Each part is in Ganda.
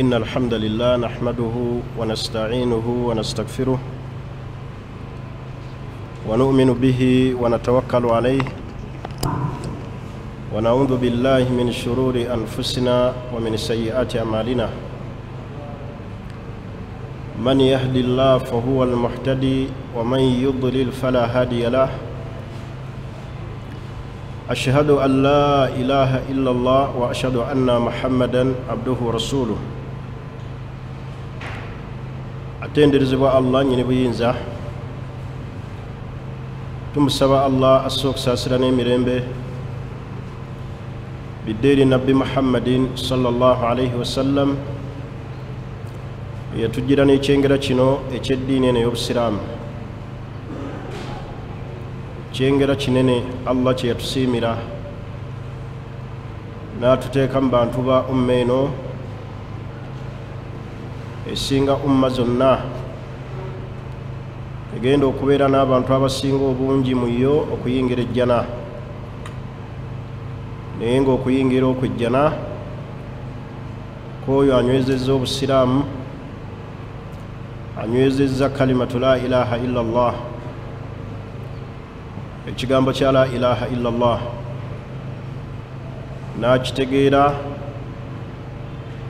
إن الحمد لله نحمده ونستعينه ونستغفره ونؤمن به ونتوكل عليه ونعوذ بالله من شرور أنفسنا ومن سيئات أعمالنا من يهد الله فهو المهتدي ومن يضلل فلا هادي له أشهد أن لا إله إلا الله وأشهد أن محمدا عبده ورسوله atenderezebwa Allah nyine buyinza tumusaba Allah asoksaasira n'emirembe biddeeri nabbi Muhammadin sallallahu alayhi wasallam yatujjira n'ekyengera kino ekyeddiini eno ey'obusiraamu kyengera kinene Allah kye yatusiimira n'atuteeka mu bantu ba umma eno esinga umma zonna egenda okubeera n'abantu abasinga obungi mu yo okuyingira ejjana naye ng'okuyingira okwejjana k'oyo anywezezza obusiraamu anywezezza kalimatu la ilaha illa Allah ekigambo kya la ilaha illa Allah n'akitegeera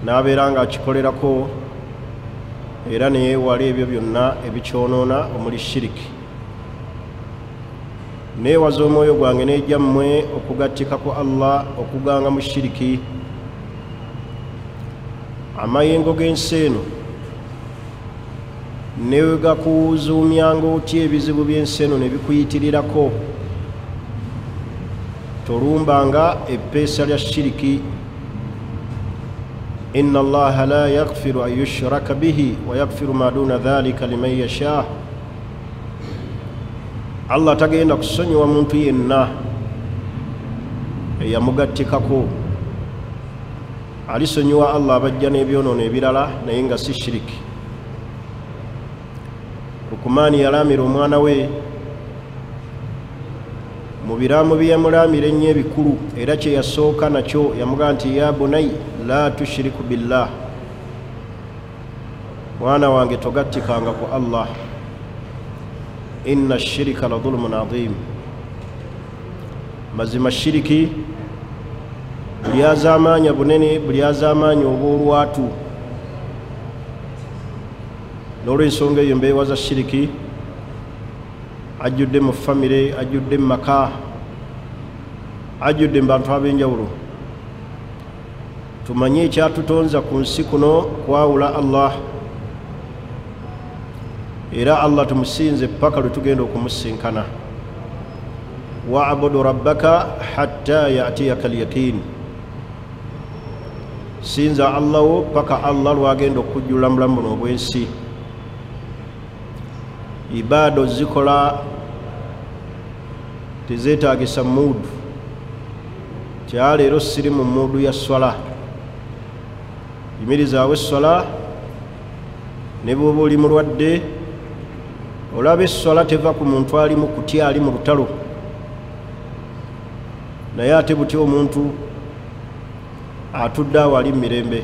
n'abeera ng'akikolerako era ne yeewala ebyo byonna ebikyonoona omuli shiriki neewaza omwoyo gwange n'ejjammwe okugattika ku Allah okuganga mu shiriki amayengo g'ensi eno ne gakuzuumyanga otya ebizibu by'ensi eno ne bikuyitirirako tolumbanga eppeesa lya shiriki inna allaha la yaghfiru an yushraka bihi wa yaghfiru ma duna dhalika liman yasha Allah tagenda kusonyiwa muntu yenna eyamugattikako alisonyiwa Allah abajja n'ebyonoono ebirala naye nga si shiriki Lukumaani yalaamira omwana we mu biraamu bye yamulaamira ennyo ebikulu era kye yasooka nakyo yamugamba nti ya bunayi la tushiriku billah mwana wange togattikanga ku Allah inna shirika la dhulmun adhim mazima shiriki buli azaamaanya bunene buli azaamaanya obw'olwatu n'olw'ensonga eyo mbeewaza shiriki ajjudde mu famire ajjudde mu maka ajjudde mu bantu ab'enjawulo tumanye ekyatutonza ku nsi kuno kwawula Allah era Allah tumusinze paka lwe tugenda okumusinkana wa'budu rabbaka hatta ya'tiyaka al-yaqin sinza Allah wo paka Allah lwagenda okujjula mulamu buno obw'ensi ibado zikola tezeetaagisa muudu kyaleero siri mu muudu ya swala yimirizaawo esswala ne bw'oba oli mulwadde olaba esswala teva ku muntu ali mu kutya ali mu lutalo naye ate butya omuntu atudde awo ali mu mirembe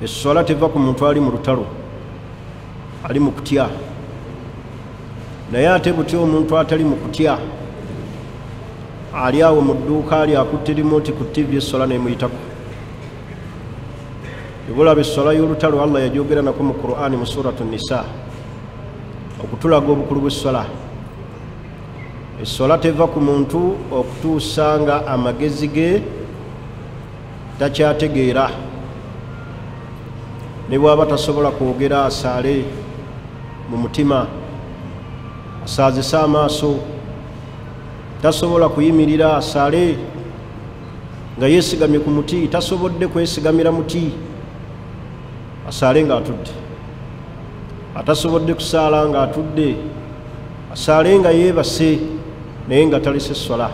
esswala teva ku muntu ali mu lutalo ali mu kutya naye ate butya omuntu atali mu kutya ali awo mu dduuka ali akutte rimoti ku TV esswala n'emuyitako ebulaba esswala y'olutalo Allah yagyogera nako mu Qur'ani mu suratu Nisa okutulaga obukulu bw'esswala esswala teva ku muntu okutuusa nga amagezi ge takyategeera ne bw'aba tasobola kwogera asaale mu mutima asaazise amaaso tasobola kuyimirira asaale nga yeesigamye ku muti tasobodde kwesigamira muti asaale ng'atudde atasobodde kusaala ng'atudde asaale nga yeebase naye nga talese esswala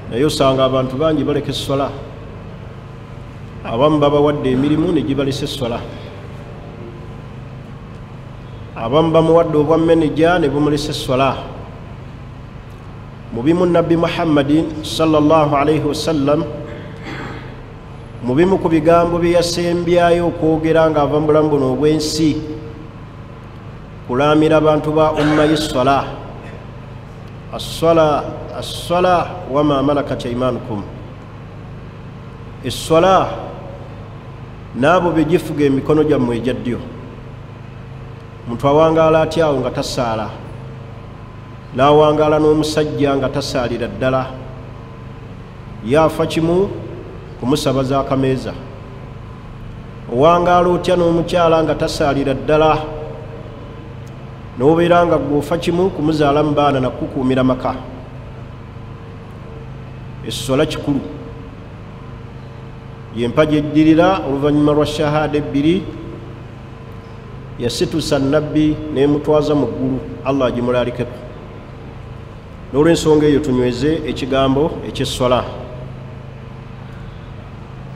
naye osanga abantu bangi baleka esswala abamu babawadde emirimu ne gibalesa esswala abamu bamuwadde obwa meneja ne bumulesa esswala mu bimu nabbi Muhammadin sallallahu alayhi wasallam mu bimu ku bigambo bye yasembyayo okwogera ng'ava mu bulamu buno obw'ensi kulaamira abantu ba umma y'essala assala wama malakat aymanukum essala n'abo begifuga emikono gyammwe egya ddyo muntu awangaala atyawo nga tasaala n'awangaala n'omusajja nga tasaalira ddala yaafa kimu kumusabaza akameeza owangaala otya n'omukyala nga tasaalira ddala n'obeera nga gw'ofa kimu kumuzaalamu baana nakukuumira maka essola kikulu yempa gyeddirira oluvannyuma lwa shahada ebbiri yasitusa nabbi n'emutwaza mu ggulu allah agimulalikeko n'olw'ensonga eyo tunyweze ekigambo eky'essola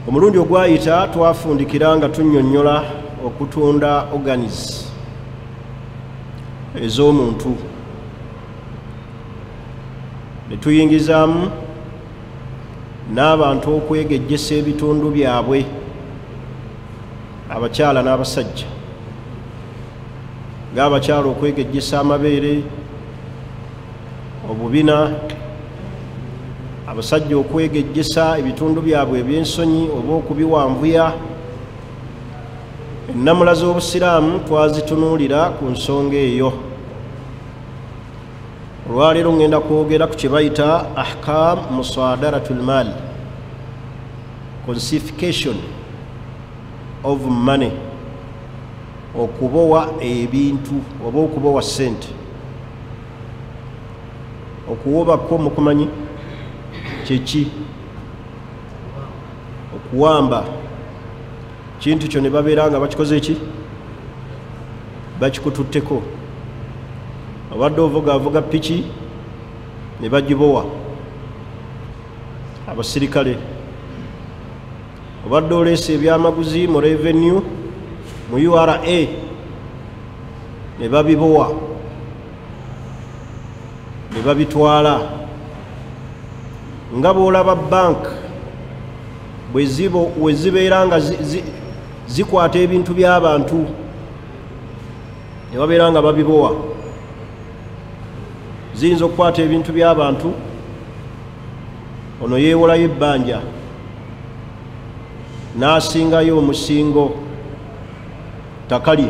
omulundi ogwayita twafundikira nga tunnyonnyola okutunda organis ez'omuntu ne tuyingizaamu n'abantu okwegejjesa ebitundu byabwe abakyala n'abasajja ng'abakyala okwegejjesa amabeere obubina abasajja okwegejjesa ebitundu byabwe eby'ensonyi oba okubiwanvuya ennamula z'obusiraamu twazitunuulira ku nsonga eyo olwaleero ngenda kwogera ku kye bayita ahkam musaadaratul mal consification of money okubowa ebintu oba okubowa ssente okuwobako mukumanyi kyeki okuwamba kintu kyo ne babeera nga bakikoze eki bakikututteko obadde ovuga piki ne bagibowa abasirikale obadde oleese ebyamaguzi mu revenue mu URA ne babibowa ne babitwala nga bw'olaba bank bwe zibeera nga zikwata ebintu by'abantu ne babeera nga babibowa ziyinza okukwata ebintu by'abantu ono yeewolayo ebbanja n'asingayo omusingo takali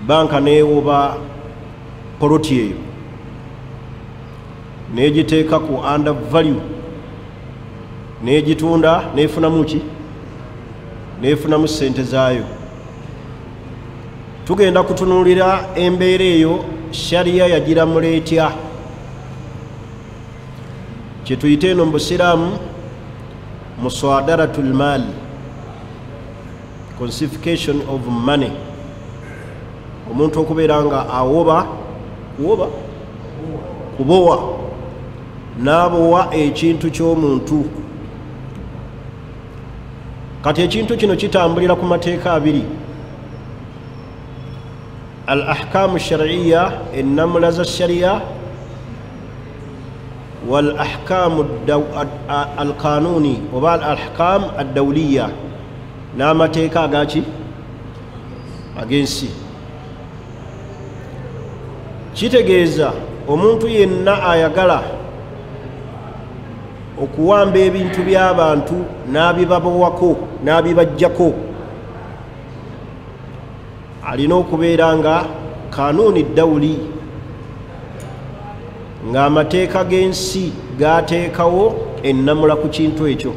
banka neewoba poloti eyo n'egiteeka ku under value n'egitunda neefunamu ki neefunamu ssente zaayo tugenda kutunuulira embeera eyo shariya yagiramula etya kye tuyita eno mu busiraamu musaadaratul mal consification of money omuntu okubeera nga awoba kubowa n'abowa ekintu ky'omuntu kati ekintu kino kitambulira ku mateeka abiri al ahkamu shar'iyya ennamula za shariya wal ahkamu al kanuni oba al ahkam addawliya n'amateeka agaki ag'ensi kitegeeza omuntu yenna ayagala okuwamba ebintu by'abantu n'abibabowako n'abibajjako alina okubeera nga kanuni dawuli ng'amateeka g'ensi gateekawo ennamula ku kintu ekyo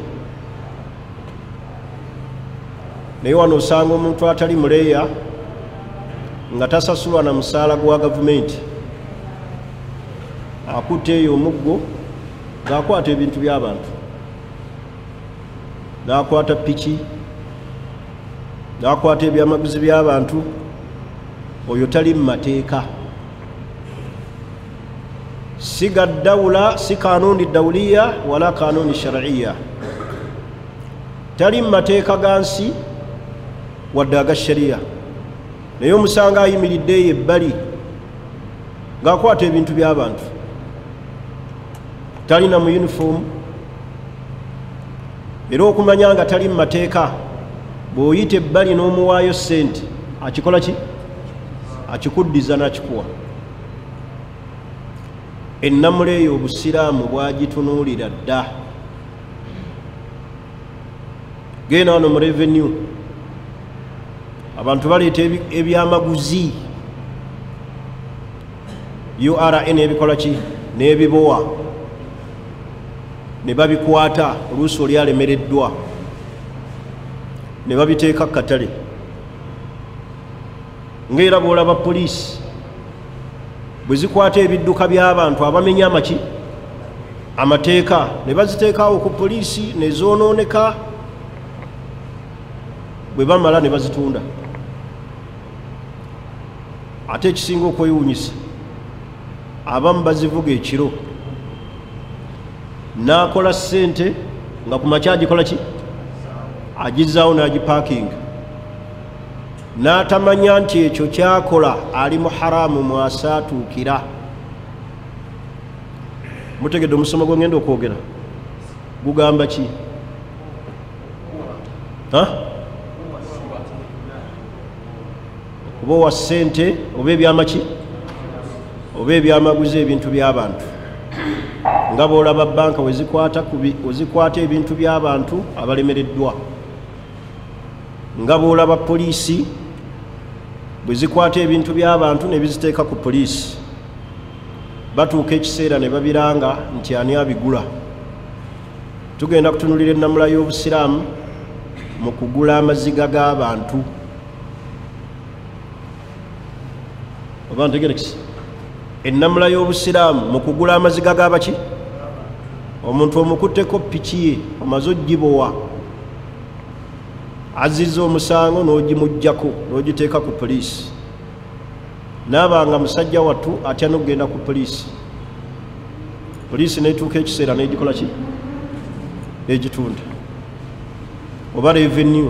naye wano osanga omuntu atali muleeya nga tasasulwa na musaala gwa gavumenti akutte eyo omuggo ng'akwata ebintu by'abantu n'akwata piki n'akwata ebyamaguzi by'abantu oyo tali mu mateeka si ga dawula si kanuni dawuliya wala kanuni shar'iyya tali mu mateeka ga nsi wadde aga shariya naye omusanga ayimiridde eyo ebbali ng'akwata ebintu by'abantu talina mu uniform era okumanya nga tali mu mateeka bw'oyita ebbali n'omuwaayo ssente akikola ki? Akikuddiza nakikuwa. Ennamula eyo obusiraamu bwagitunuulira dda. Genda wano mu revenue abantu baleeta ebyamaguzi URN ebikola ki? N'ebibowa ne babikwata oluusi oli alemereddwa ne babiteeka katale. Ng'era bw'olaba poliisi bwe zikwata ebidduka by'abantu abamenya amaki? Amateeka ne baziteekawo ku poliisi ne zoonooneka, bwe bamala ne bazitunda. Ate ekisinga okwewuunyisa abamu bazivuga ekiro n'akola ssente nga ku makya agikola ki? Agizzaawo n'agipaakinga, n'atamanya nti ekyo kyakola ali mu haraamu mwasaatuukira. Mutegedde omusomo gwe ngenda okwogera gugamba ki? Oba owa ssente oba ebyamaki oba ebyamaguzi ebintu by'abantu. Nga bw'olaba banka wezikwata ebintu by'abantu abalemereddwa, nga bw'olaba poliisi bwe zikwata ebintu by'abantu ne biziteeka ku poliisi, batuuka ekiseera ne babiranga nti ani abigula. Tugenda kutunulira ennamula y'obusiraamu mu kugula amaziga g'abantu. Oba ntegerekisi? Ennamula y'obusiraamu mu kugula amaziga g'abaki? Omuntu omukutteko piki ye omaze oggibowa, azizza omusango n'ogimuggyako n'ogiteeka ku poliisi, naabanga musajja wattu atya n'okugenda ku poliisi. Poliisi n'etuuka ekiseera n'egikola ki? Egitunda. Oba revenue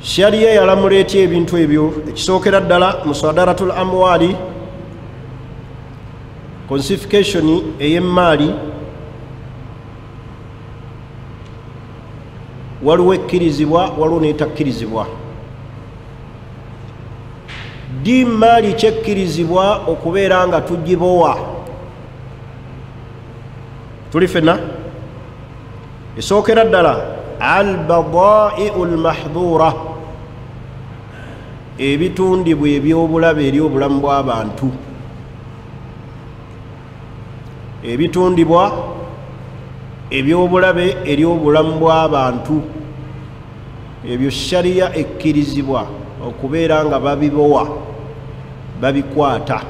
shariya yalamula etya ebintu ebyo? Ekisookera ddala musadaratul amwali, konsification ey'emmaali, waliwo ekkirizibwa waliwo n'etakkirizibwa. Ddi maali kyekkirizibwa okubeera nga tugibowa? Tuli fenna? Esookera ddala albadai'u lmahdura, ebitundibwa eby'obulabe eri obulamu bw'abantu. Ebitundibwa eby'obulabe eri obulamu bw'abantu, ebyo shariya ekkirizibwa okubeera nga babibowa, babikwata.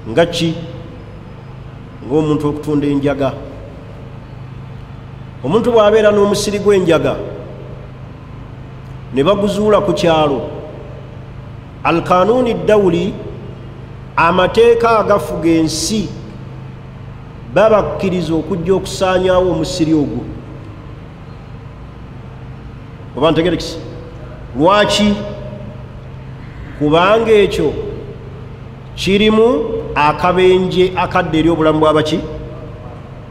Nga ki? Ng'omuntu okutunda enjaga. Omuntu bw'abeera n'omusiri gw'enjaga ne baguzuula ku kyalo, alkanuuni dawuli, amateeka agafuga ensi babakkiriza okujja okusaanyaawo omusiri ogwo. Oba ntegerekisi? Lwaki? Kubanga ekyo kirimu akabenje akadde eri obulamu bw'abaki?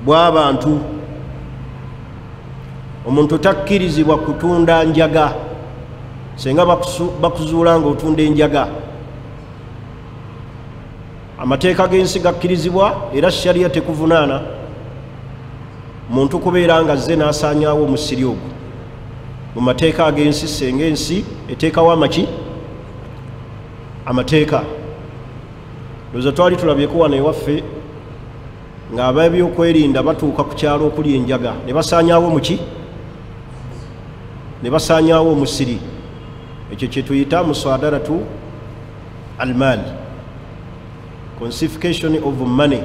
Bw'abantu. Omuntu takkirizibwa kutunda njaga senga bakuzuula nga otunda enjaga. Amateeka g'ensi gakkirizibwa era shariya tekuvunaana muntu kubeera nga azze n'asaanyaawo omusiri ogwo. Mu mateeka ag'ensi senga ensi eteekawo amaki? Amateeka. Looza twali tulabyeko wano ewaffe ng'ab'ebyokwerinda batuuka ku kyalo okuli enjaga ne basaanyaawo muki? Ne basaanyaawo omusiri. Ekyo kye tuyita musadaratu almaal, consification of money.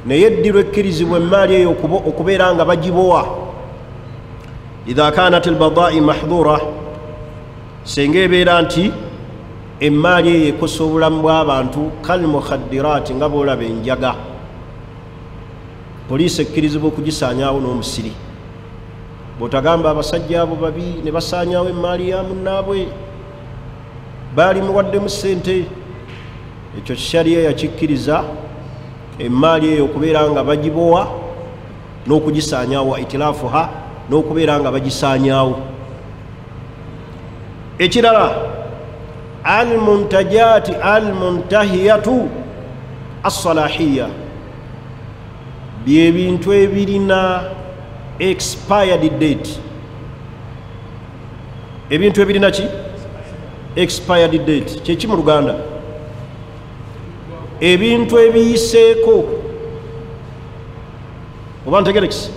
Naye eddirwa ekkirizibwa emmaali eyo okubeera nga bagibowa idha kanat albadai mahdura, senga ebeera nti emmaali eyo ekosa obulamu bw'abantu, kal mukhaddirati, nga bw'olaba enjaga. Poliisi ekkirizibwa okugisaanyaawo n'omusiri. Bw'otagamba abasajja abo babi ne basaanyaawo emmaali ya munnaabwe, baali muwaddemu ssente, ekyo shariya yakikkiriza emmaali eyo okubeera nga bagibowa n'okugisaanyaawo, wa itilaafuha n'okubeera nga bagisaanyaawo. Ekirala almuntajaati almuntahiyatu assalahiya, byebintu ebirina expired date. Ebintu ebirina ki? Expired date. Kyeki mu Luganda? Ebintu ebiyiseeko, oba ntegerekisi?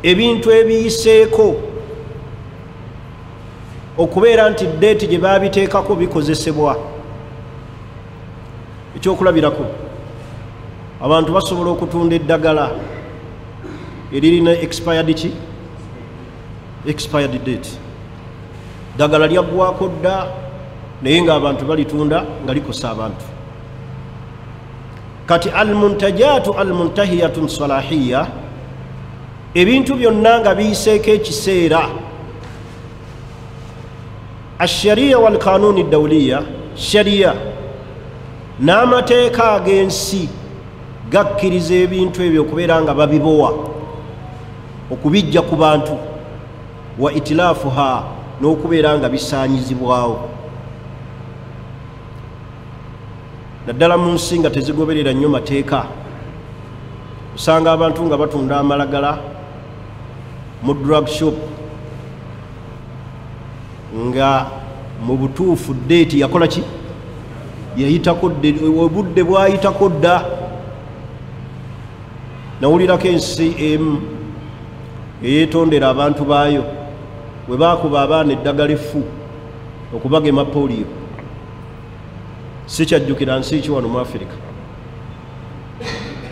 Ebintu ebiyiseeko okubeera nti date gye baabiteekako bikozesebwa. Ekyokulabirako, abantu basobola okutunda eddagala eririna expired ki? Expired date. Ddagala lyaggwako dda naye ng'abantu balitunda nga likosa abantu. Kati almuntajaatu almuntahiyatu salahiya, ebintu byonna nga biyiseeko ekiseera. Ashariya wal kanuni dawliya, shariya n'amateeka ag'ensi gakkiriza ebintu ebyo okubeera nga babibowa, okubijja ku bantu, wa itilaafuha n'okubeera nga bisaanyizibwawo. Naddala mu nsi nga tezigoberera nnyo mateeka, osanga abantu nga batunda amalagala mu drug shop nga mu butuufu date yakola ki? Yayitako obudde bwayitako dda. Nawulirako ensi emu eyeetondera abantu baayo bwe baakuba abaana eddagala effu okubagema polio. Sikyajjukira nsi ki wano mu Afirika,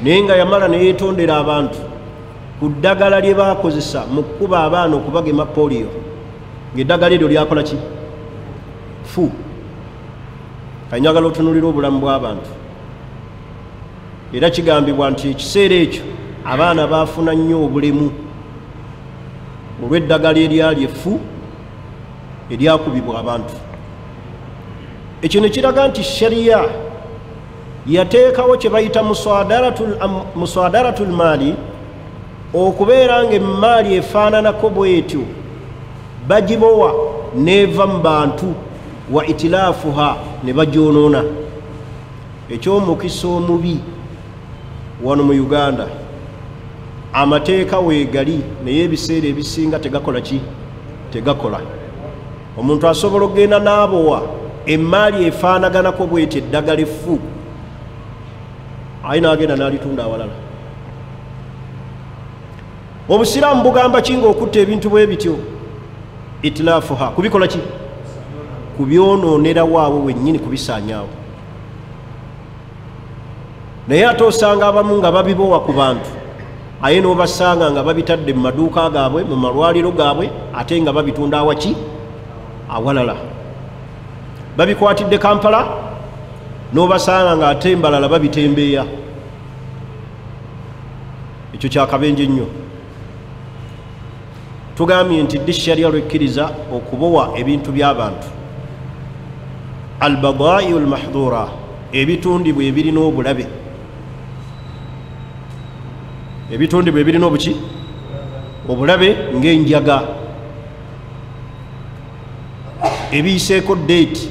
naye nga yamala ne yeetondera abantu ku ddagala lye baakozesa mu kukuba abaana okubagema polio, ng'eddagala eryo lyakola ki? Fu. Kanyagala otunulira obulamu bw'abantu. Era kigambibwa nti ekiseera ekyo abaana baafuna nnyo obulemu olw'eddagala eryali effu eryakubibwa abantu. Ekyo ne kiraga nti shariya yateekawo kye bayita muswadaratul maali, okubeera ng'emmaali efaananako bw'etyo bagibowa neeva mu bantu, wa itilaafuha ne bagyonoona. Eky'omukisa omubi wano mu Uganda, amateeka weegali naye ebiseera ebisinga tegakola ki? Tegakola. Omuntu asobola okugenda n'abowa emmaali efaanaganako bw'etyo eddagala effu, aye n'agenda n'alitunda awalala. Obusiraamu bugamba ki ng'okutta ebintu bwe bityo? Itilaafuha, kubikola ki? Kubyonoonera waabwe wennyini, kubisaanyaawo. Naye ate osanga abamu nga babibowa ku bantu, aye n'obasanga nga babitadde mu maduuka gaabwe, mu malwaliro gaabwe, ate nga babitunda awaki? Awalala. Babikwatidde Kampala, n'obasanga nga ate mbalala babitembeeya. Ekyo kyakabenje nnyo. Tugambye nti ddi shariya lwekkiriza okubowa ebintu by'abantu. Albadaa'iu almahdura, ebitundibwa ebirina obulabe. Ebitundibwa ebirina obuki? Obulabe, ng'enjaga ebiyiseeko date.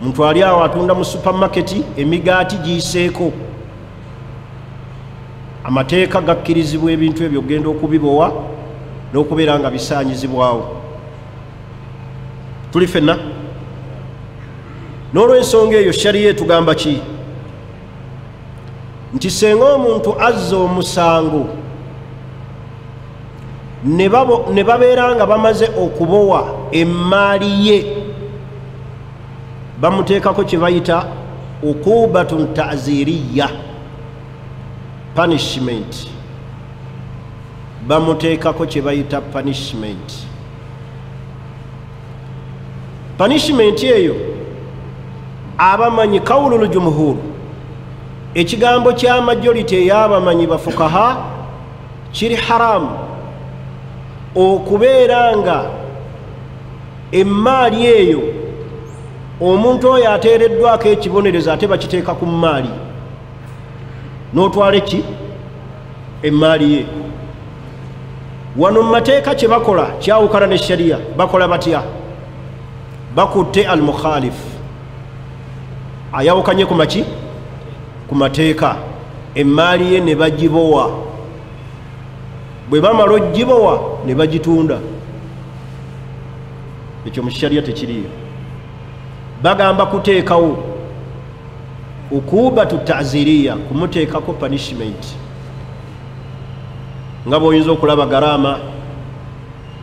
Muntu ali awo atunda mu supermarket emigaati giyiseeko. Amateeka gakkirizibwa ebintu ebyo ogenda okubibowa n'okubeera nga bisaanyizibwawo. Tuli ffenna? N'olw'ensonga eyo shariya etugamba ki? Nti senga omuntu azza omusango ne babeera nga bamaze okubowa emmaali ye, bamuteekako kye bayita ukubatun ta'ziriya, punishment. Bamuteekako kye bayita punishment. Punishment eyo abamanyi kawulul jumhur, ekigambo kya majority ey'abamanyi bafukaha, kiri haramu okubeera nga emmaali eyo omuntu oyo ateereddwako ekibonerezo ate bakiteeka ku mmaali n'otwala eki? emmaali ye. Wano mu mateeka kye bakola kyawukana ne shariya. Bakola batya? Bakutte al mukhalif, ayawukanye ku maki? Ku mateeka. Emmaali ye ne bagibowa. Bwe bamala ogibowa ne bagitunda. Ekyo mu shariya tekiriyo. Bagamba kuteekawo ukubatu ta'ziriya, kumuteekako punishment. Nga bw'oyinza okulaba garaama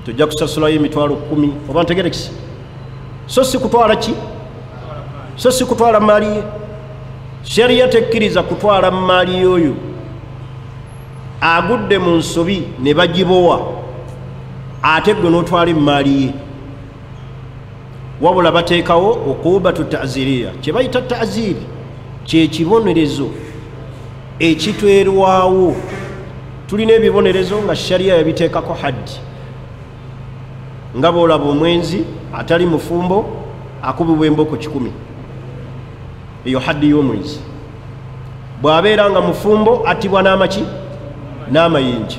tujja kusasulayo emitwalo 10 oba ntegerekisi, so si kutwala ki? So si kutwala maali ye. Shariya tekkiriza kutwala maali y'oyo agudde mu nsobi ne bagibowa ate gwe n'otwala emmaali ye. Wabula bateekawo ukubatu ta'ziriya. Kye bayita ta'ziri kye kibonerezo ekitwerwawo. Tulina ebibonerezo nga shariya yabiteekako haddi. Nga bw'olaba omwenzi atali mufumbo akubibwa emboko 10, eyo haddi y'omwenzi. Bw'abeera nga mufumbo attibwa n'amaki? N'amayinja.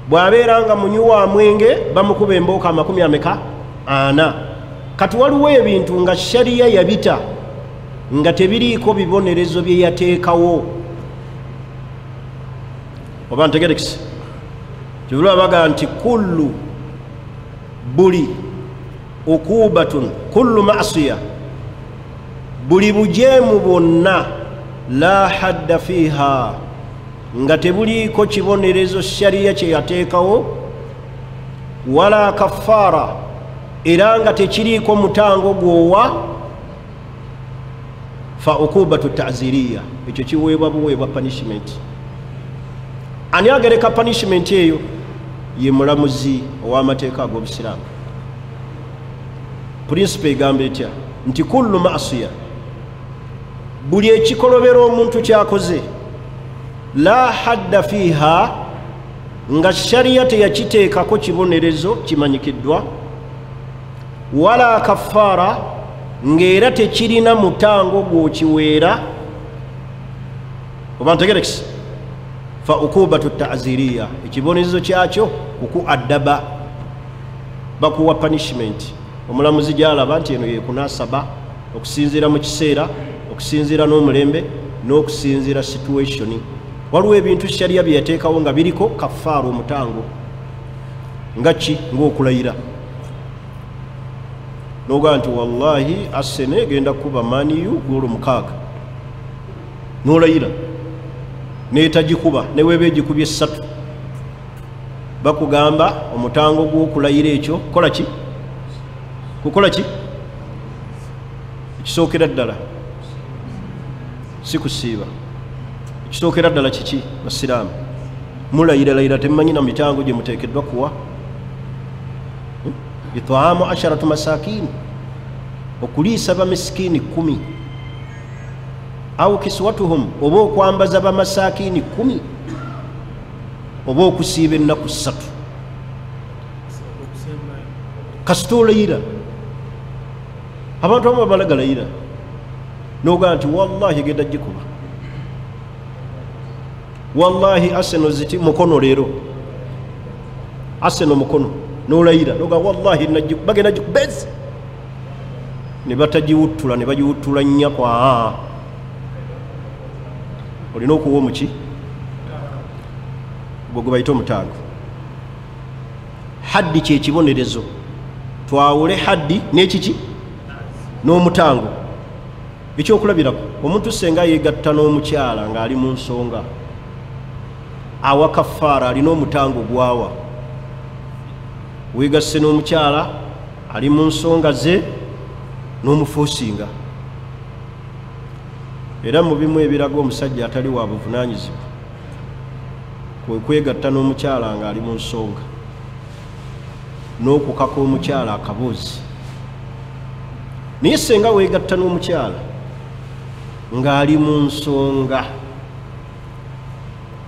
Bw'abeera nga munywi wa mwenge bamukuba emboko 40. Kati waliwo ebintu nga shariya yabita nga tebiriiko bibonerezo bye yateekawo. Oba ntegerekisi? Kyebula baga nti kullu buli ukubatun kullu ma'siya, buli bujeemu bwonna la hadda fiha, nga tebuliiko kibonerezo shariya kye yateekawo, wala kaffara, era nga tekiriiko mutango gwowa, fa ukubatu ta'ziriya, ekyo kiweebwa buweebwa punishment. Ani agereka punishment eyo? Ye mulamuzi ow'amateeka ag'Obusiraamu. Principle egamba etya? Nti kullu ma'siya, buli ekikolobera omuntu kyakoze, la hadda fiha, nga shariya teyakiteekako kibonerezo kimanyikiddwa, wala kaffara, ng'era tekirina mutango gw'okiweera. Oba ntegerekisi? Fa ukubatu ta'ziriya, ekibonerezo kyakyo kukuaddaba, bakuwa punishment. Omulamuzi gy'alaba nti eno yekunasaba okusinziira mu kiseera, okusinziira n'omulembe, n'okusinziira situation. Waliwo ebintu shariya bye yateekawo nga biriko kafaara, omutango. Nga ki? Ng'okulayira. N'ogamba nti wallahi Arsenal egenda kuba Man U goolo 6, n'olayira n'etagikuba, ne weeba egikubye 3, bakugamba omutango gw'okulayira ekyo kola ki? Kukola ki? Ekisookera ddala si kusiiba. Ekisookera ddala kiki? Basiraamu mulayiralayira temumanyi na mitango gye muteekeddwa kuwa. It'aamu 10 masakini, okuliisa bamisikini 10, au kiswatuhum, oba okwambaza bamasakini 10, oba okusiiba ennaku 3. Kasita olayira, abantu abamu balagalayira n'ogamba nti wallahi genda gikuba, wallahi Arsenal ziti mukono leero, Arsenal mukono, n'olayira n'ogamba wallahi bagenda gikubezi, ne batagiwuttula, ne bagiwuttula nnya kwa. Olina okuwa omuki? Gwe gwe bayita omutango. Haddi kye kibonerezo. Twawule haddi n'ekiki? N'omutango. Ekyokulabirako, omuntu senga yeegatta n'omukyala ng'ali mu nsonga, awa kafaara, alina omutango gwawa. Weegasse n'omukyala ali mu nsonga ze n'omufuusinga. Era mu bimu ebiraga omusajja atali wa buvunaanyizibwa kwe kwegatta n'omukyala ng'ali mu nsonga, n'okukaka omukyala akaboozi. Naye senga weegatta n'omukyala ng'ali mu nsonga,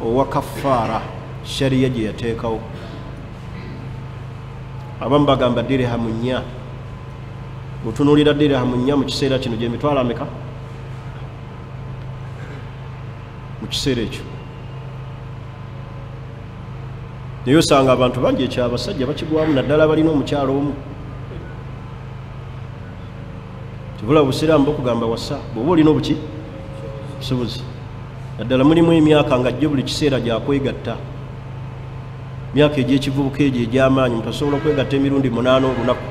owa kafaara shariya gye yateekawo. Abamu bagamba dirhamu 4. Otunuulira dirhamu 4 mu kiseera kino gye mitwalo ameka? Mu kiseera ekyo naye osanga abantu bangi ekyabasajja bakigwamu naddala balina omukyalo omu kibula busiraamu bakugamba wasa bwoba olina obuki busobozi naddala mulimu emyaka nga jjo buli kiseera gyakwegatta myaka egyekivubuka egyo egy'amaanyi omuntu asobola okwegatta emirundi 8 olunaku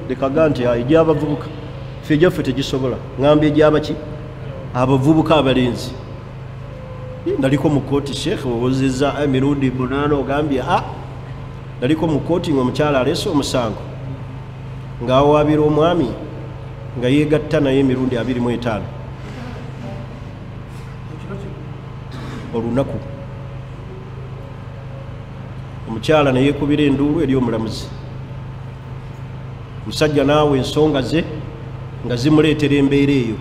lekaga nti egy'abavubuka ffe egyaffe tegisobola ŋŋambye egyabaki abavubuka abalenzi naliko mu kooti sheekhe owozeza emirundi 8 ogambye naliko mu kooti ng'omukyala aleese omusango ng'awaabira omwami nga yeegatta naye emirundi 25 olunaku omukyala ne yeekubira enduulu eri omulamuzi omusajja naawe ensonga ze nga zimuleetera embeera eyo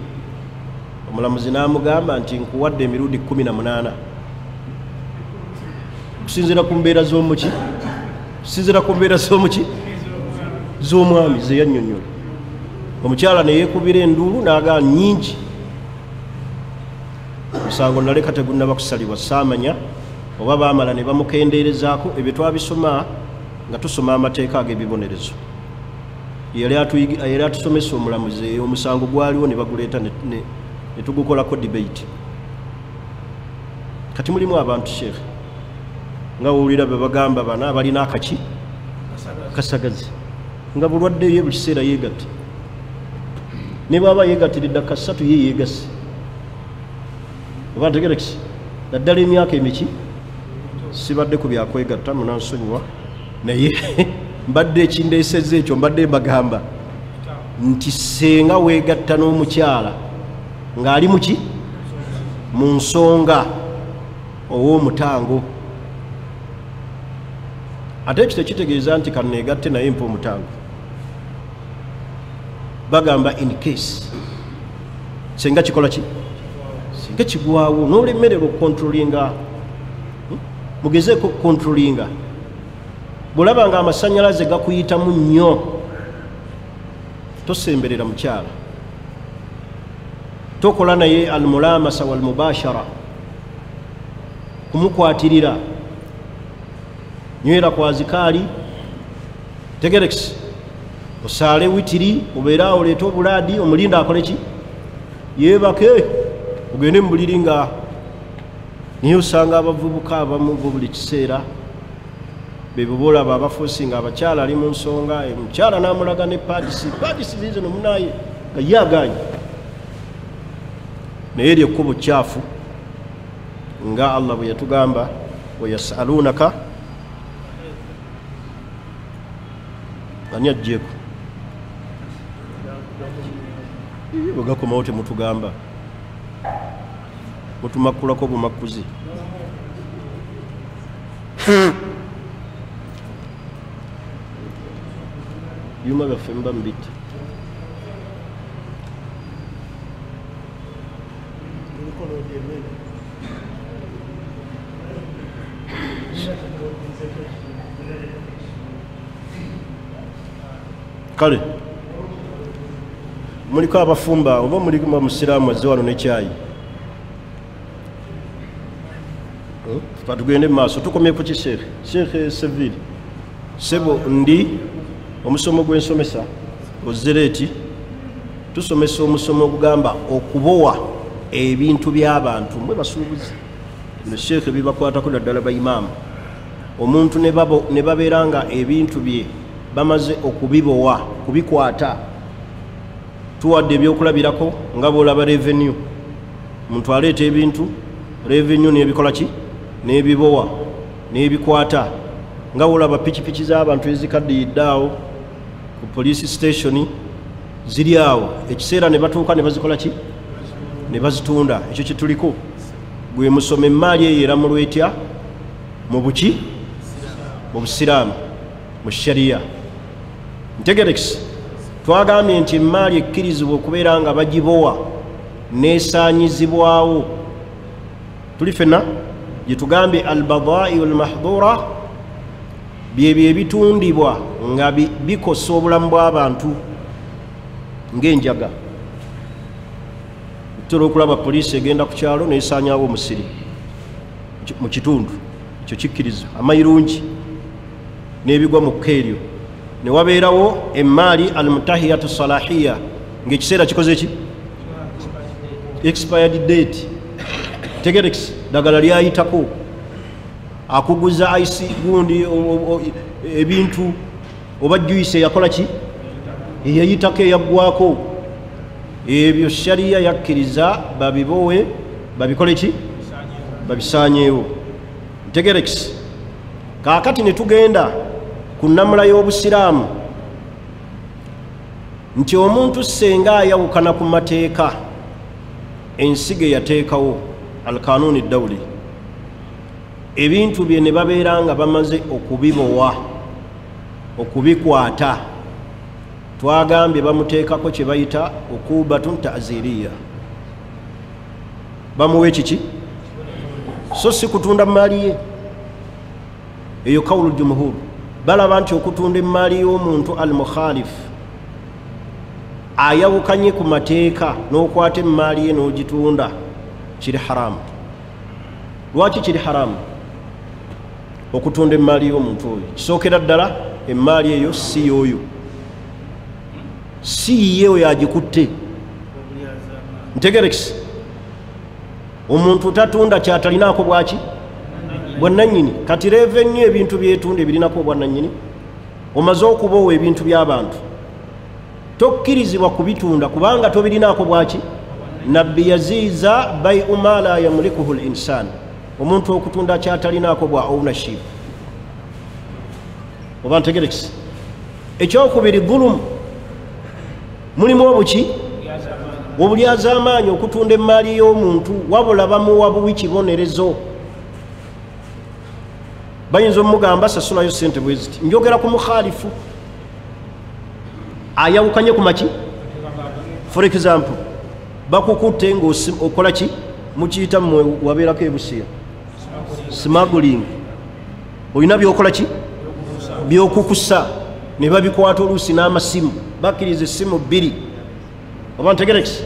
omulamuzi n'amugamba nti nkuwadde emirundi 18 kusinziira ku mbeera z'omuki kusinziira ku mbeera z'omuki z'omwami ze yannyonnyola omukyala ne yeekubira enduulu n'agaa nnyingi omusango naleka tegunnaba kusalibwa saamanya oba baamala ne bamukendeerezaako ebyo twabisoma nga tusoma amateeka ag'ebibonerezo yali atusomesa omulamuzi omusango gwaliwo ne baguleeta ne tugukolako debate kati mulimu abantu sheekhe nga wowulira be bagamba bana balina akaki kasagazi nga bulwaddeyo buli kiseera yeegatte ne bwaba yeegattiridde kasatu ye yeegase oba ntegerekisi naddala emyaka emiki sibadde ku byakwegatta munansonyiwa naye mbadde ekindeeseza ekyo mbadde mbagamba nti senga weegatta n'omukyala ng'ali muki mu nsonga ow'omutango ate ekyo tekitegeeza nti kanneegatte naye mpa omutango bagamba in case senga kikola ki senga kigwawo n'olemererwa okukontrolinga mugezeeko okukontrolinga bw'olaba nga amasannyalaze gakuyitamu nnyo tosemberera mukyala tokola naye almulamasa walmubashara kumukwatirira nywera kwa zikaali tegerekisi osaale witiri obeera oleeta obulaadi omulinda akole ki yeebake ogende mu buliri nga niye osanga abavubuka abamu bo buli kiseera bebubolaba abafuusi nga abakyala ali mu nsonga omukyala n'amulaga ne paadisi ziizo nomunaye nga ye aganye naye eryo ekkubo kyafu nga allah bwe yatugamba weyasalunaka ani ajjeeko bwegakomawo temutugamba mutumakkulako bumakkuzi byuma byaffe muba mubitta kale muliko abafumba oba muliko musiraamu azze wano nekyayi tugende maaso tukomye ku kisheekhe sheekhe seville sebo ndi omusomo gwensomesa ozereeti tusomesa omusomo ogugamba okubowa ebintu by'abantu mwe basuubuzi no sheekhe bibakwatako naddala baimaamu omuntu ne babeera nga ebintu bye bamaze okubibowa kubikwata tuwadde ebyokulabirako nga bwolaba revenue omuntu aleeta ebintu revenue nebikola ki nebibowa nebikwata nga bwolaba pikipiki z'abantu ezikaddiyidde awo ku police station ziri awo ekiseera ne batuuka ne bazikola ki ne bazitunda ekyo kyetuliko gwe musoma emaali eyo eramulwetya mu buki mu busiraamu mu shariya ntegerekisi twagambye nti emaali ekkirizibwa okubeera nga bagibowa nesaanyizibwawo tuli fenna gyetugambye albadai walmahdura byebyo ebitundibwa nga bikosa obulamu bw'abantu ng'enjaga tutera okulaba poliisi egenda ku kyalo nesaanyawo omusiri mu kitundu ekyo kikkirizo amayirungi n'ebigwa mu kkeeryo ne wabeerawo emmaali almutahiyatu salahiya ng'ekiseera kikoze ki expired date tegerekisi ddagala lyayitako akuguza ice gundi ebintu oba juice yakola ki eyayitako eyaggwako ebyo shariya yakkiriza babibowe babikole ki babisaanyeewo ntegerekisi kaakati ne tugenda ku nnamula y'obusiraamu nti omuntu senga ayawukana ku mateeka ensigo yateekawo alkanuuni dawuli ebintu bye ne babeera nga bamaze okubibowa okubikwata twagambye bamuteekako kye bayita ukubatun ta'ziriya bamuwa ekiki so si kutunda maali ye eyo kawulu jumhur balaba nti okutunda emaali y'omuntu al mukhalif ayawukanye ku mateeka n'okwata emaali ye n'ogitunda kiri haramu lwaki kiri haramu okutunda emaali y'omuntu oyo kisookera ddala emaali eyo si y'oyo si ye oyo agikutte ntegerekisi omuntu tatunda kyatalinaako bwaki bwannannyini kati revenue ebintu byetunda ebirinako bwannannyini omaze okubaowa ebintu by'abantu tokkirizibwa kubitunda kubanga tobirinaako bwaki nabbi yaziiza bai'u ma la yamlikuhu linsan omuntu okutunda kyatalinaako bwa ownership oba ntegerekisi ekyokubiri dhulumu mulimu obuki obulyazaamaanyi okutunda emaali y'omuntu wabula bamuwa buwi kibonerezo bayinza omugamba sasulayo sente bweziti njogera ku mukhalifu ayawukanye ku maki for example bakukutte ng'okola ki mukiyita mmwe wabeerako ebusiya smuggling olina byokola ki byokukusa ne babikwata oluusi n'amasimu bakkiriza essimu bbiri oba ntegerekisi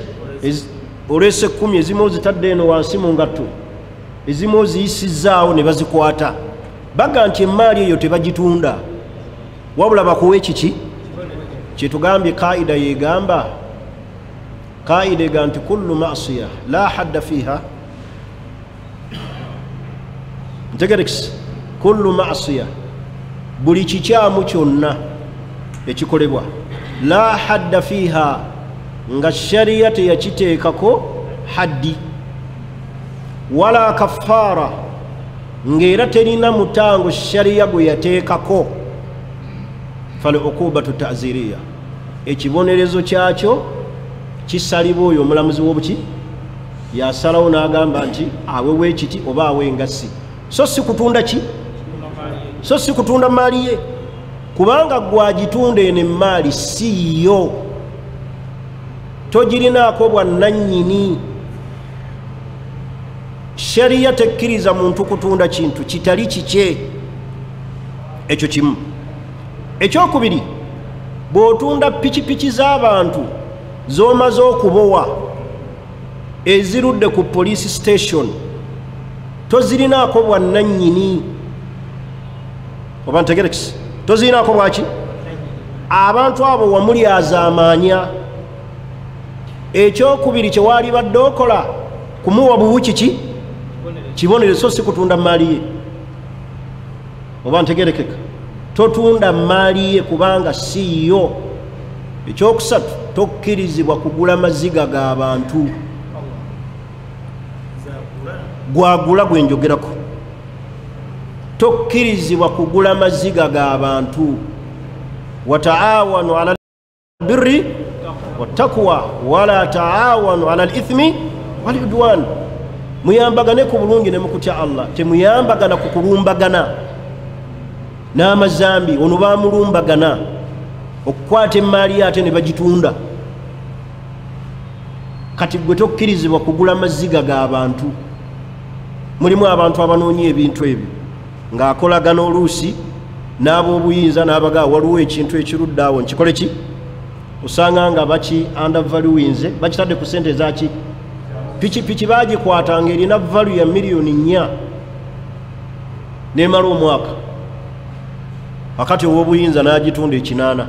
olwese 10 ezimu ozitadde eno wansi mu ngatto ezimu oziyisizzaawo ne bazikwata baga nti emaali eyo tebagitunda wabula bakuwa ekiki kyetugambye kaida yegamba kaida ega nti kullu masiya la hadda fiha ntegerekisi kullu masiya buli kikyamu kyonna ekikolebwa la hadda fiha nga shariya teyakiteekako haddi wala kafaara ng'era terina mutango shariya gwe yateekako fal ukubatu ta'ziriya ekibonerezo kyakyo kisalibwa oyo omulamuzi w'obuki yasalawo n'agamba nti awewe ekiti oba awengassi so si kutunda ki so si kutunda maali ye kubanga gwagitunda eno emaali si yo togirinaako bwannannyini shariya tekkiriza muntu kutunda kintu kitali kikye ekyo kimu ekyokubiri bw'otunda pikipiki z'abantu z'omaze okubowa ezirudde ku police station tozirinaako bwannannyini oba ntegerekisi tozirinaako bwaki abantu abo wamulyazaamaanya ekyokubiri kye waali badde okola kumuwa buwu kiki kibonerezo si kutunda maali ye oba ntegerekeka totunda maali ye kubanga si yo ekyokusatu tokkirizibwa kugula maziga g'abantu gwagula gwenjogerako tokkirizibwa kugula maziga g'abantu wataawanu ala albirri wattaqwa wala taawanu ala alithmi waludwan muyambagane ku bulungi ne mukutya Allah temuyambagana ku kulumbagana n'amazambi ono bamulumbagana okukwata emaali ate ne bagitunda kati gwe tokkirizibwa kugula maziga g'abantu mulimu abantu abanoonya ebintu ebyo ng'akolagana oluusi n'ab'obuyinza n'abagaa waliwo ekintu ekirudde awo nkikole ki osanga nga baki undervaluinze bakitadde ku sente zaki pikipiki bagikwatanga erina valu ya miliyoni 4 nemala omwaka akati ow'obuyinza n'agitunda ekinaana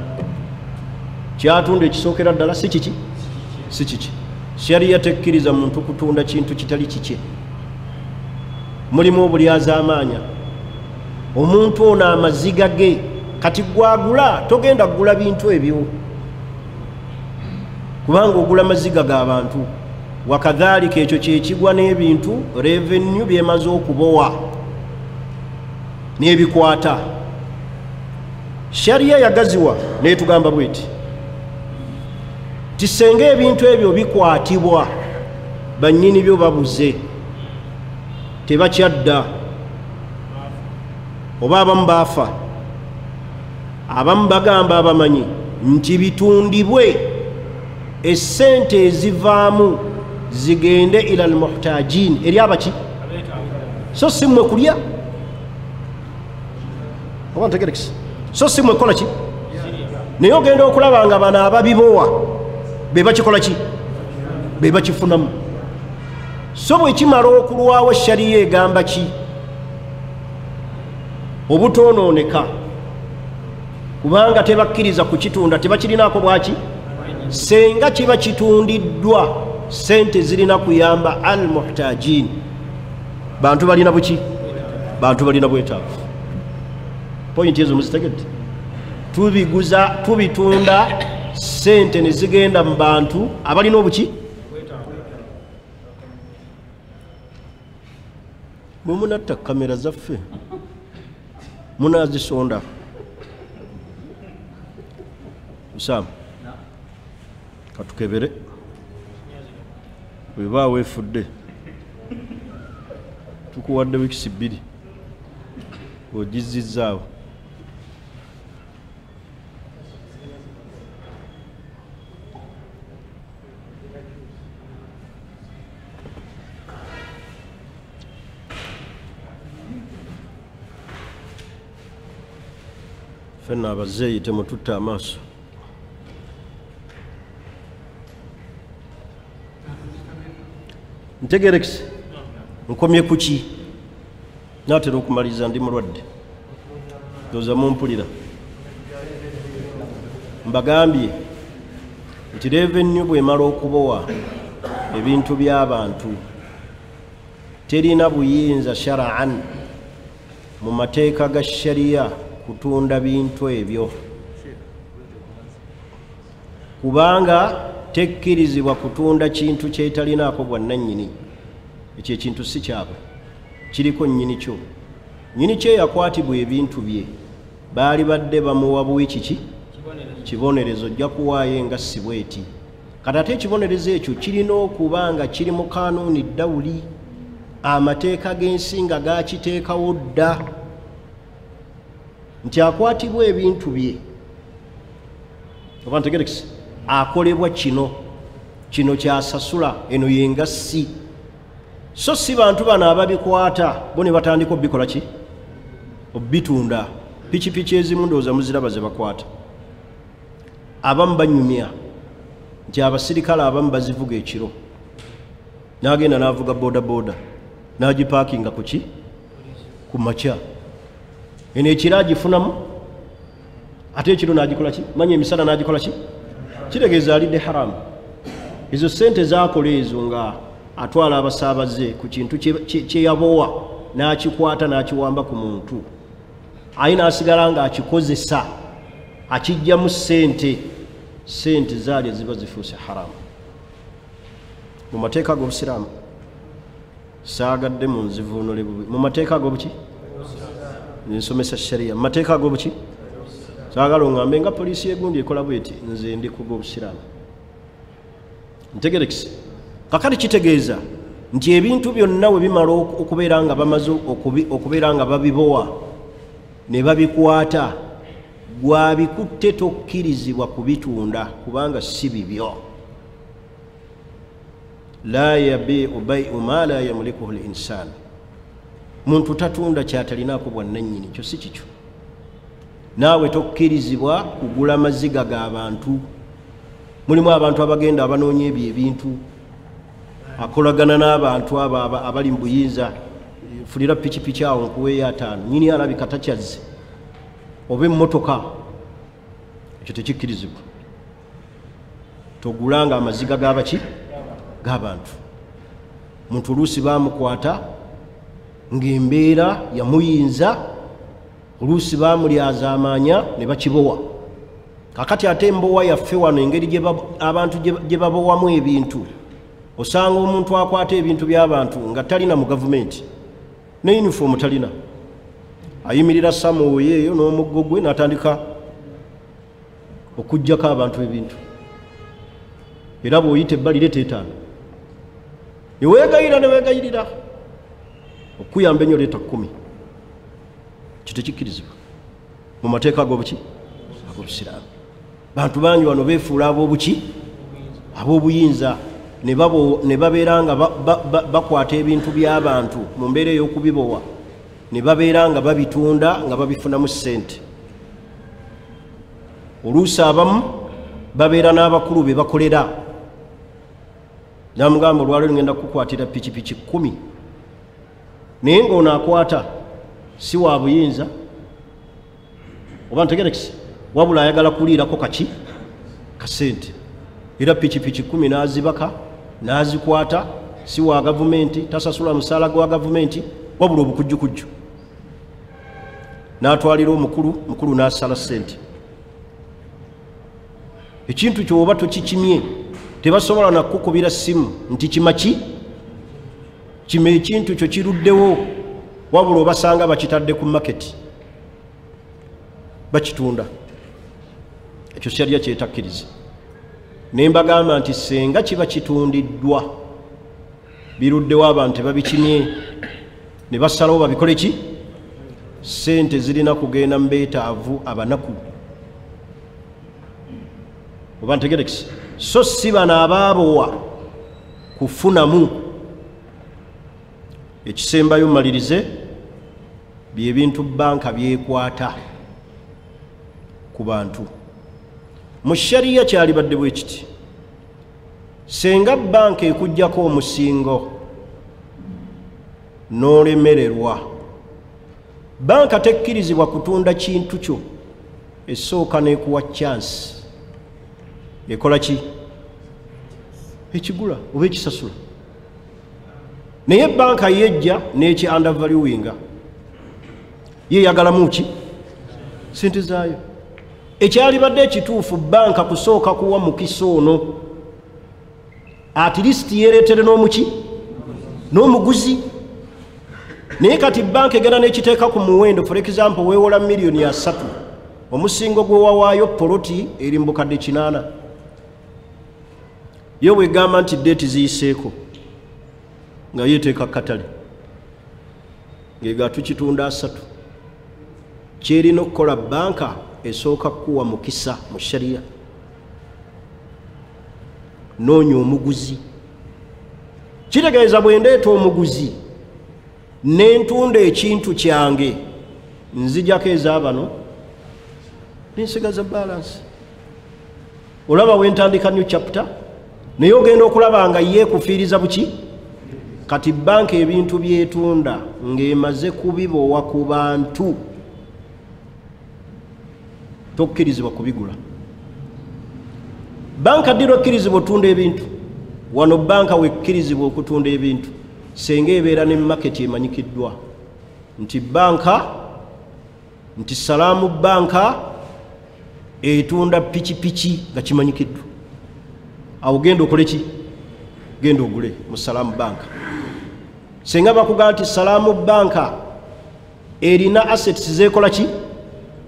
kyatunda ekisookera ddala si kiki si kiki shariya tekkiriza muntu kutunda kintu kitali kikye mulimu obulyazaamaanya omuntu ono amaziga ge kati gwagula togenda kugula bintu ebyo kubanga ogula maziga g'abantu wakadhalika ekyo kyekigwa n'ebintu revenue byemaze okubowa n'ebikwata shariya yagaziwa netugamba bweti tisenga ebintu ebyo bikwatibwa bannyini byo babuze tebakyadda oba abamu baafa abamu bagamba abamanyi nti bitundibwe essente ezivaamu zigende ila almuhtajin eri abaki so simwe kulya oba ntegerekisi so simwe kola ki naye ogenda okulaba nga bano ababibowa be bakikola ki be bakifunamu so bwe kimala okulwawo shariya egamba ki obutonooneka kubanga tebakkiriza kukitunda tebakirinaako bwaki senga kiba kitundiddwa sente zirina kuyamba al muhtajin bantu balina buki bantu balina bwetaavu pointi ezo muzitegedde tubiguza tubitunda sente ne zigenda mu bantu abalina obuki bwe munatta kamera zaffe munazisonda Usama katukebere weba wefudde tukuwadde wikisi 2 ogizizaawo fenna abazeeyi temututta amaaso ntegerekisi nkomye kuki natera okumaliriza ndi mulwadde ndoza mumpulira mbagambye nti revenue bwemala okubowa ebintu by'abantu terina buyinza shara'an mu mateeka ga shariya kutunda bintu ebyo kubanga tekkirizibwa kutunda kintu kyetalinaako bwannannyini ekyo ekintu si kyabwe kiriko nnyini kyo nnyini kye yakwatibwa ebintu bye baali badde bamuwa buwi kiki kibonerezo ojja kuwaayo engassi bweti kati ate ekibonerezo ekyo kirina okuba nga kiri mu kanuuni dawuli amateeka g'ensi nga gakiteekawo dda nti akwatibwa ebintu bye oba ntegerekisi akolebwa kino kyasasula eno yengassi so si bantu bano ababikwata bo ne batandika obikola ki obitunda pikipiki ezimu ndowooza muziraba ze bakwata abamu banyumya nti abasirikale abamu bazivuga ekiro n'agenda n'avuga bodaboda n'agipaakinga ku ki ku makya eno ekiro agifunamu ate ekiro n'agikola ki manya emisana n'agikola ki kitegeeza alidde haramu ezo sente zakola ezo nga atwala abasaabaze ku kintu kyeyabowa n'akikwata n'akiwamba ku muntu ayi n'asigala nga akikozesa akijjamu sente zaali ziba zifuuse haramu mu mateeka g'obusiraamu saagadde mu nzivuunule bubi mu mateeka g'obuki nsomesa shariya mu mateeka g'obuki saagala oŋŋambe nga poliisi yegundi ekola bweti nze ndi ku g'obusiraamu ntegerekisi kakati kitegeeza nti ebintu byonna we bimala okubeera nga bamaze okubeera nga babibowa ne babikwata gwabikutte tokkirizibwa kubitunda kubanga si bibyo la yabiu baiu ma la yamulikuhu linsan muntu tatunda kyatalinaako bwannannyini kyo si kikyo naawe tokkirizibwa kugula maziga g'abantu mulimu abantu abagenda abanoonya ebyo ebintu akolagana n'abantu abo abali mu buyinza fulira pikipiki awo nkuweeyo 5 nyini alabika takyazze oba emmotoka ekyo tekikkirizibwa togulanga amaziga g'abaki g'abantu muntu oluusi baamukwata ng'embeera yamuyinza oluusi baamulyaza amaanya ne bakibowa kakati ate embowa yaffe wano engeri abantu gye babowamu ebintu osanga omuntu akwata ebintu by'abantu nga talina mu gavumenti ne yunifoomu talina ayimirira samooyo eyo n'omuggo gwe n'atandika okuggyako abantu ebintu era bw'oyita ebbali leeta 5 neweegayira neweegayirira okuyamba ennyo leeta 10 kitekikkirizibwa mu mateeka ag'obuki ag'obusiraamu bantu bangi wano beefuula ab'obuki ab'obuyinza ne babeera nga bakwata ebintu by'abantu mu mbeera ey'okubibowa ne babeera nga babitunda nga babifunamu ssente oluusi abamu babeera n'abakulu be bakolera namugamba olwaliro ngenda kukwatira pikipiki 10 naye ng'ono akwata si wa buyinza oba ntegerekisi wabula ayagala kuliirako kaki kasente era pikipiki 10 n'azibaka n'azikwata si wa gavumenti tasasula musaala gwa gavumenti wabula obukujjukujju n'atwalira omukulu n'asala ssente ekintu kyoba tokikimye tebasobola nakukubira simu nti kimaki kime ekintu kyo kiruddewo wabula obasanga bakitadde ku maketi bakitunda ekyo kyalya kyetakkiriza ne mbagamba nti senga kiba kitundiddwa biruddewo abantu tebabikimye ne basalawo babikole ki ssente zirina kugenda mu beetaavu abanaku oba ntegerekisi so si bano abaabowa kufunamu ekisembayo mmalirize byebintu banka byekwata ku bantu mu shariya kyalibadde bwe kiti senga banka ekuggyako omusingo n'olemererwa banka tekkirizibwa kutunda kintu kyo esooka n'ekuwa chance ekola ki ekigula oba ekisasula naye banka yejja n'eki undervaluinga yeyagalamu ki sente zaayo ekyalibadde ekituufu banka kusooka kuwa mukisa ono at least yereetere n'omuki n'omuguzi naye kati banka egenda n'ekiteeka ku muwendo for example weewola miliyoni 3 omusingo gwe wawaayo poloti eri mu bukadde 8 yo bwegamba nti deeti ziyiseeko nga yeeteeka katale ng'ega tukitunda 3 kyerina okukola banka esooka kuwa mukisa mu shariya noonya omuguzi kitegeeza bwe ndeeta omuguzi n'entunda ekintu kyange nzijako ez'abano nensigaza balance olaba wentandika new chapter naye ogenda okulaba nga yeekufiiriza buki kati banka ebintu byetunda ng'emaze kubibowa ku bantu tokkirizibwa kubigula banka ddira okkirizibwa otunda ebintu wano banka wekkirizibwa okutunda ebintu senga ebeera ne maketi emanyikiddwa nti banka nti salaamu banka etunda pikipiki nga kimanyikiddwa awo genda okole ki genda ogule mu salaamu banka senga bakugamba nti salaamu banka erina assets zeekola ki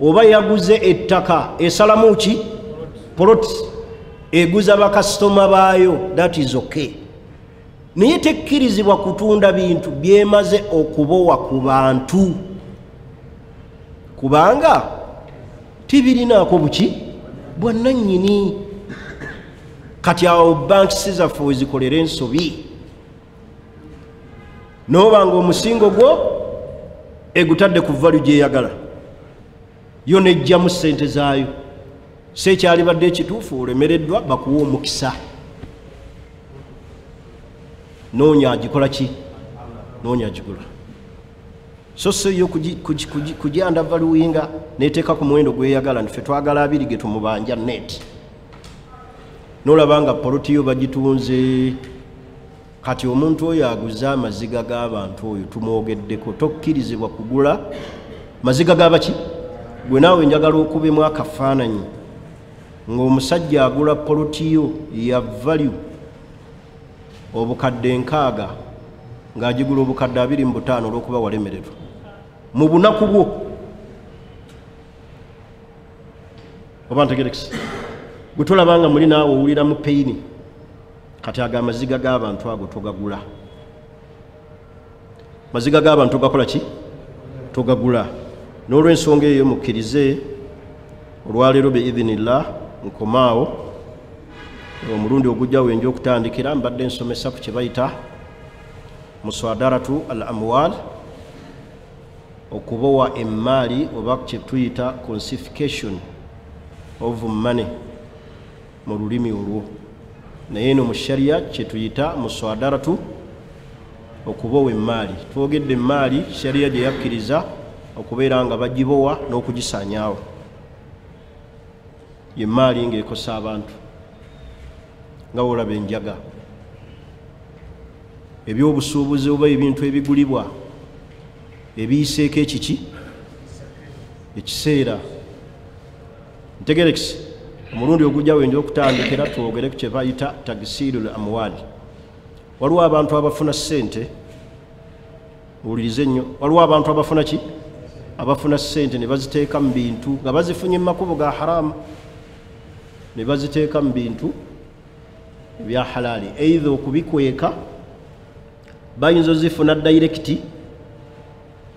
oba yaguze ettaka esalamu ki poloti eguza bakasitoma baayo that is okay naye tekkirizibwa kutunda bintu byemaze okubowa ku bantu kubanga tibirinaako buki bwannannyini kati awo bankisi zaffe wezikolera ensobi nooba nga omusingo gwo egutadde ku valu gyeyagala yo nejjamu ssente zaayo si ekyalibadde ekituufu olemereddwa bakuwa omukisa noonya agikola ki noonya agigula so so yo kujanda valuinga neteka ku muwendo gweyagala nfe twagala abiri ge tumubanja net nolabanga poloti yo bagitunze kati omuntu oyo aguza amaziga g'abantu oyo tumwogeddeko tokkirizibwa kugula maziga g'abaki gwe naawe njagala okubemu akafaananyi ng'omusajja agula poloti yo ya value obukadde 6 ng'agigula obukadde 25 olw'okuba walemererwa mu bunaku bwo oba ntegerekisi gwe tolabanga muli naawe owulira mu peyini kati ago amaziga g'abantu ago togagula maziga g'abantu gakola ki togagula n'olw'ensonga eyo mukkirize olwaleero biidhinillah nkomaawo omulundi ogujja wenja okutandikira mbadde nsomesa ku kye bayita muswadaratu al amwal okubowa emmaali oba kye tuyita confiscation of money mu lulimi olwo naye eno mu sharia kye tuyita muswadaratu okubowa emmaali twogedde emmaali sharia gye yakkiriza okubeera nga bagibowa n'okugisaanyaawo yemmaali ng'ekosa abantu nga olaba enjaga ebyobusuubuzi oba ebintu ebigulibwa ebiyiseeko ekiki ekiseera ntegerekisi omulundi ogujja wenja okutandikira twogere ku kye bayita tagsiirul amwaali waliwo abantu abafuna ssente owulirize nnyo waliwo abantu abafuna ki abafuna ssente ne baziteeka mu bintu nga bazifunye mu makubo ga haramu ne baziteeka mu bintu ebya halaali eitha okubikweka bayinza ozifuna direct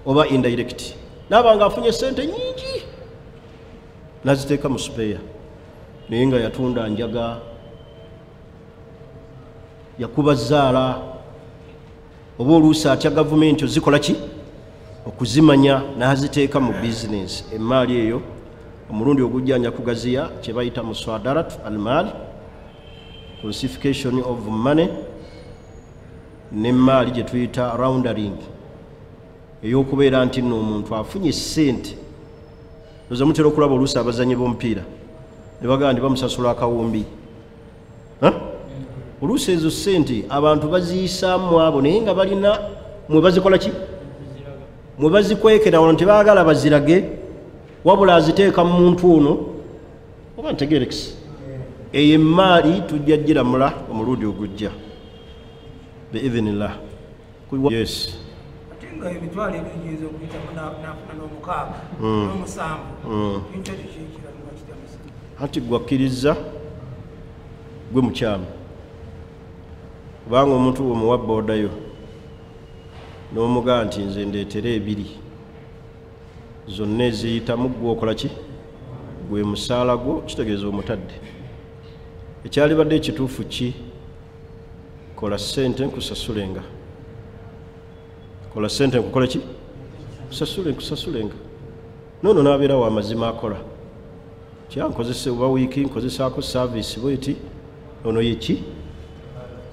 oba indirect naaba nga afunye ssente nyingi naziteeka mu supeya naye nga yatunda njaga yakuba zaala oba oluusi atya gavumenti ozikola ki okuzimanya naziteeka mu bizinesi emmaali eyo omulundi ogujja nja kugaziya kye bayita muswadarat almaal confiscation of money n'emmaali gye tuyita roundering ey'okubeera nti nno omuntu afunye ssente oza mutera okulaba oluusi abazanyi b'omupiira ne bagamba nti bamusasula akawumbi oluusi ezo ssente abantu baziyisaamu abo naye nga balina mwe bazikola ki mwe bazikwekera wano tebaagala bazirage wabula aziteeka mu muntu ono oba ntegerekisi eyo emmaali tujja giramula omulundi ogujja biidhinillah yes nga emitwalo ebiyinza okuyitamu n'omukaaga n'omusanvu bintu ekyo kiyikiramu bakitamusa anti gwakkiriza gwe mukyamu kubanga omuntu omuwa boodayo n'omugaa nti nze ndeetera 2 zonna eziyitamu gwe okola ki gwe musaala gwo kitegeeza omutadde ekyali badde ekituufu ki kola ssente nkusasulenga kola ssente nkukole ki nkusasulenga noono n'abeerawo amazima akola kyankozese oba wiiki nkozesaako saavisi bweti ono yeki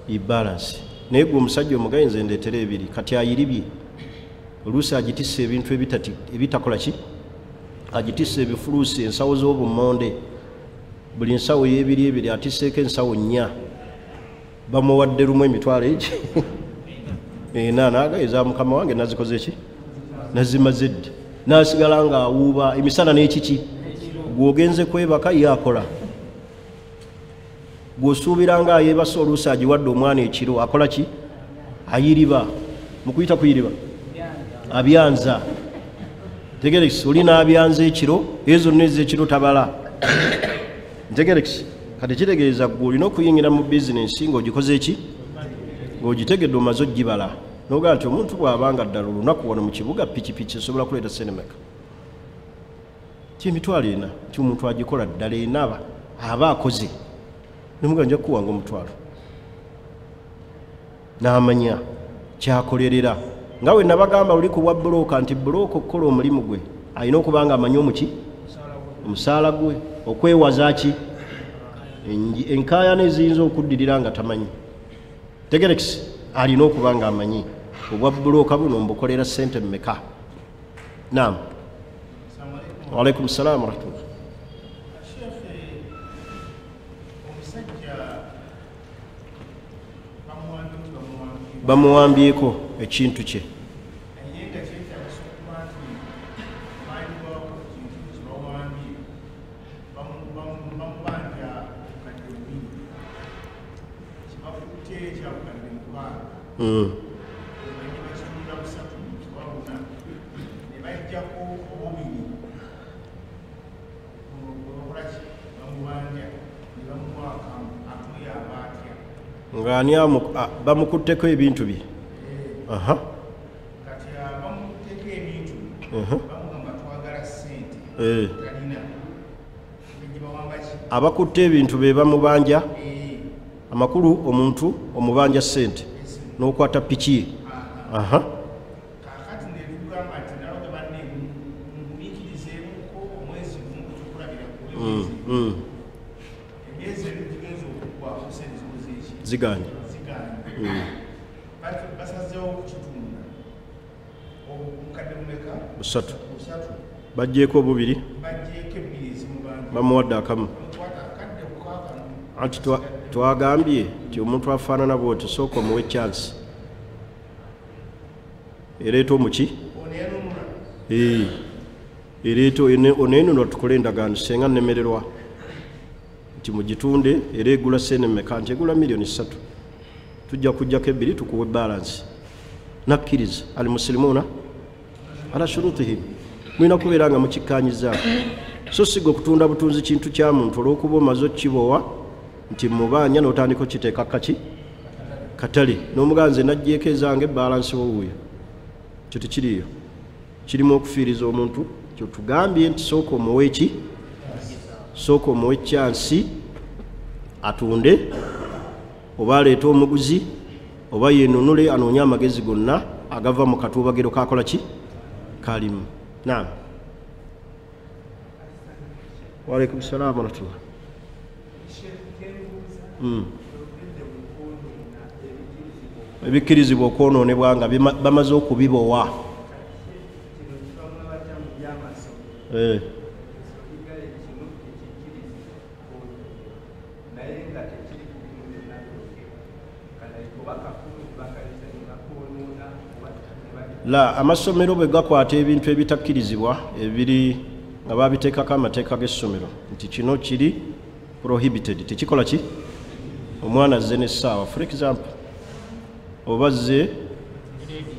ibalansi naye gwe omusajja omugayi nze ndeetera 2 kati ayiribye oluusi agitisse ebintu ebitakola ki agitisse ebifuluusi ensawo z'obumonde buli nsawo y'ebiri atisseeko ensawo 4 bamuwadde lumu emitwalo egi naanaga eza mukama wange nazikoze ki nazimaze dda nasigala nga awuuba emisana n'ekiki gwogenze kwebaka yakola gwosuubiranga ayeebasa oluusi agiwadde omwana ekiro akola ki ayiriba mukuyita kuyiriba abyanza ntegerekisi oli n'abyanza ekiro eyo zonna ez'ekiro tabala ntegerekisi kati kitegeeza gwe olina okuyingira mu bizinensi ng'ogikoze eki ng'ogitegedde omaze ogibala nogaa nti omuntu bw'abanga ddala olunaku wano mu kibuga pikipiki esobola kuleeta senemeka kyemitwalo 4 ti omuntu agikola ddala enaba aba akoze nemuga nja kukuwanga omutwalo n'amanya kyakolerera nga we nabagamba luli ku bwa bulooka nti bulooka okukola omulimu gwe alina okuba nga amanyi omuki omusaala gwe okwewaza ki enkaayana eziyinza okuddirira nga tamanyi tegerekisi alina okuba nga amanyi obwa bulooka buno mbukolera ssente mmeka naam waalaikum salaam warahmatullah bamuwambyeko ekintu kye ng'ani bamukutteko ebintu bye abakutte ebintu be bamubanja amakulu omuntu omubanja ssente n'okwata piki ye ziganye busatu bajjeeko obubiri bamuwadde akamu anti twagambye nti omuntu afaanana bwoti sooka omuwe chance ereeta omuki ereeta oneenunula tukole endagaano senga nnemererwa nti mugitunde era egula sente mmeka nti egula $3,000,000 tujja kujjako ebbiri tukuwe balansi nakkiriza alimusilimuuna ala shurutihim mulina kubeera nga mukikkanyizaako so siga okutunda butunzi kintu kya muntu olw'okuba omaze okkibowa nti mubanja n'otandika okiteeka kaki katale n'omuganzi najjeeko ezange balansi wowuyo kyo tekiriyo kirimu okufiiriza omuntu kyo tugambye nti sooka omuwe ki sooka omuwe chansi atunde oba aleeta omuguzi oba yenunule anoonye amagezi gonna agava mu katuubagiro kakola ki kalimu naam waalaikum salaam warahmatullah ebikkirizibwa okwonoonebwa nga bamaze okubibowa la amasomero bwe gakwata ebintu ebitakkirizibwa ebiri nga babiteekako amateeka g'essomero nti kino kiri prohibited tekikola ki omwana azze n'essaawa for example oba azze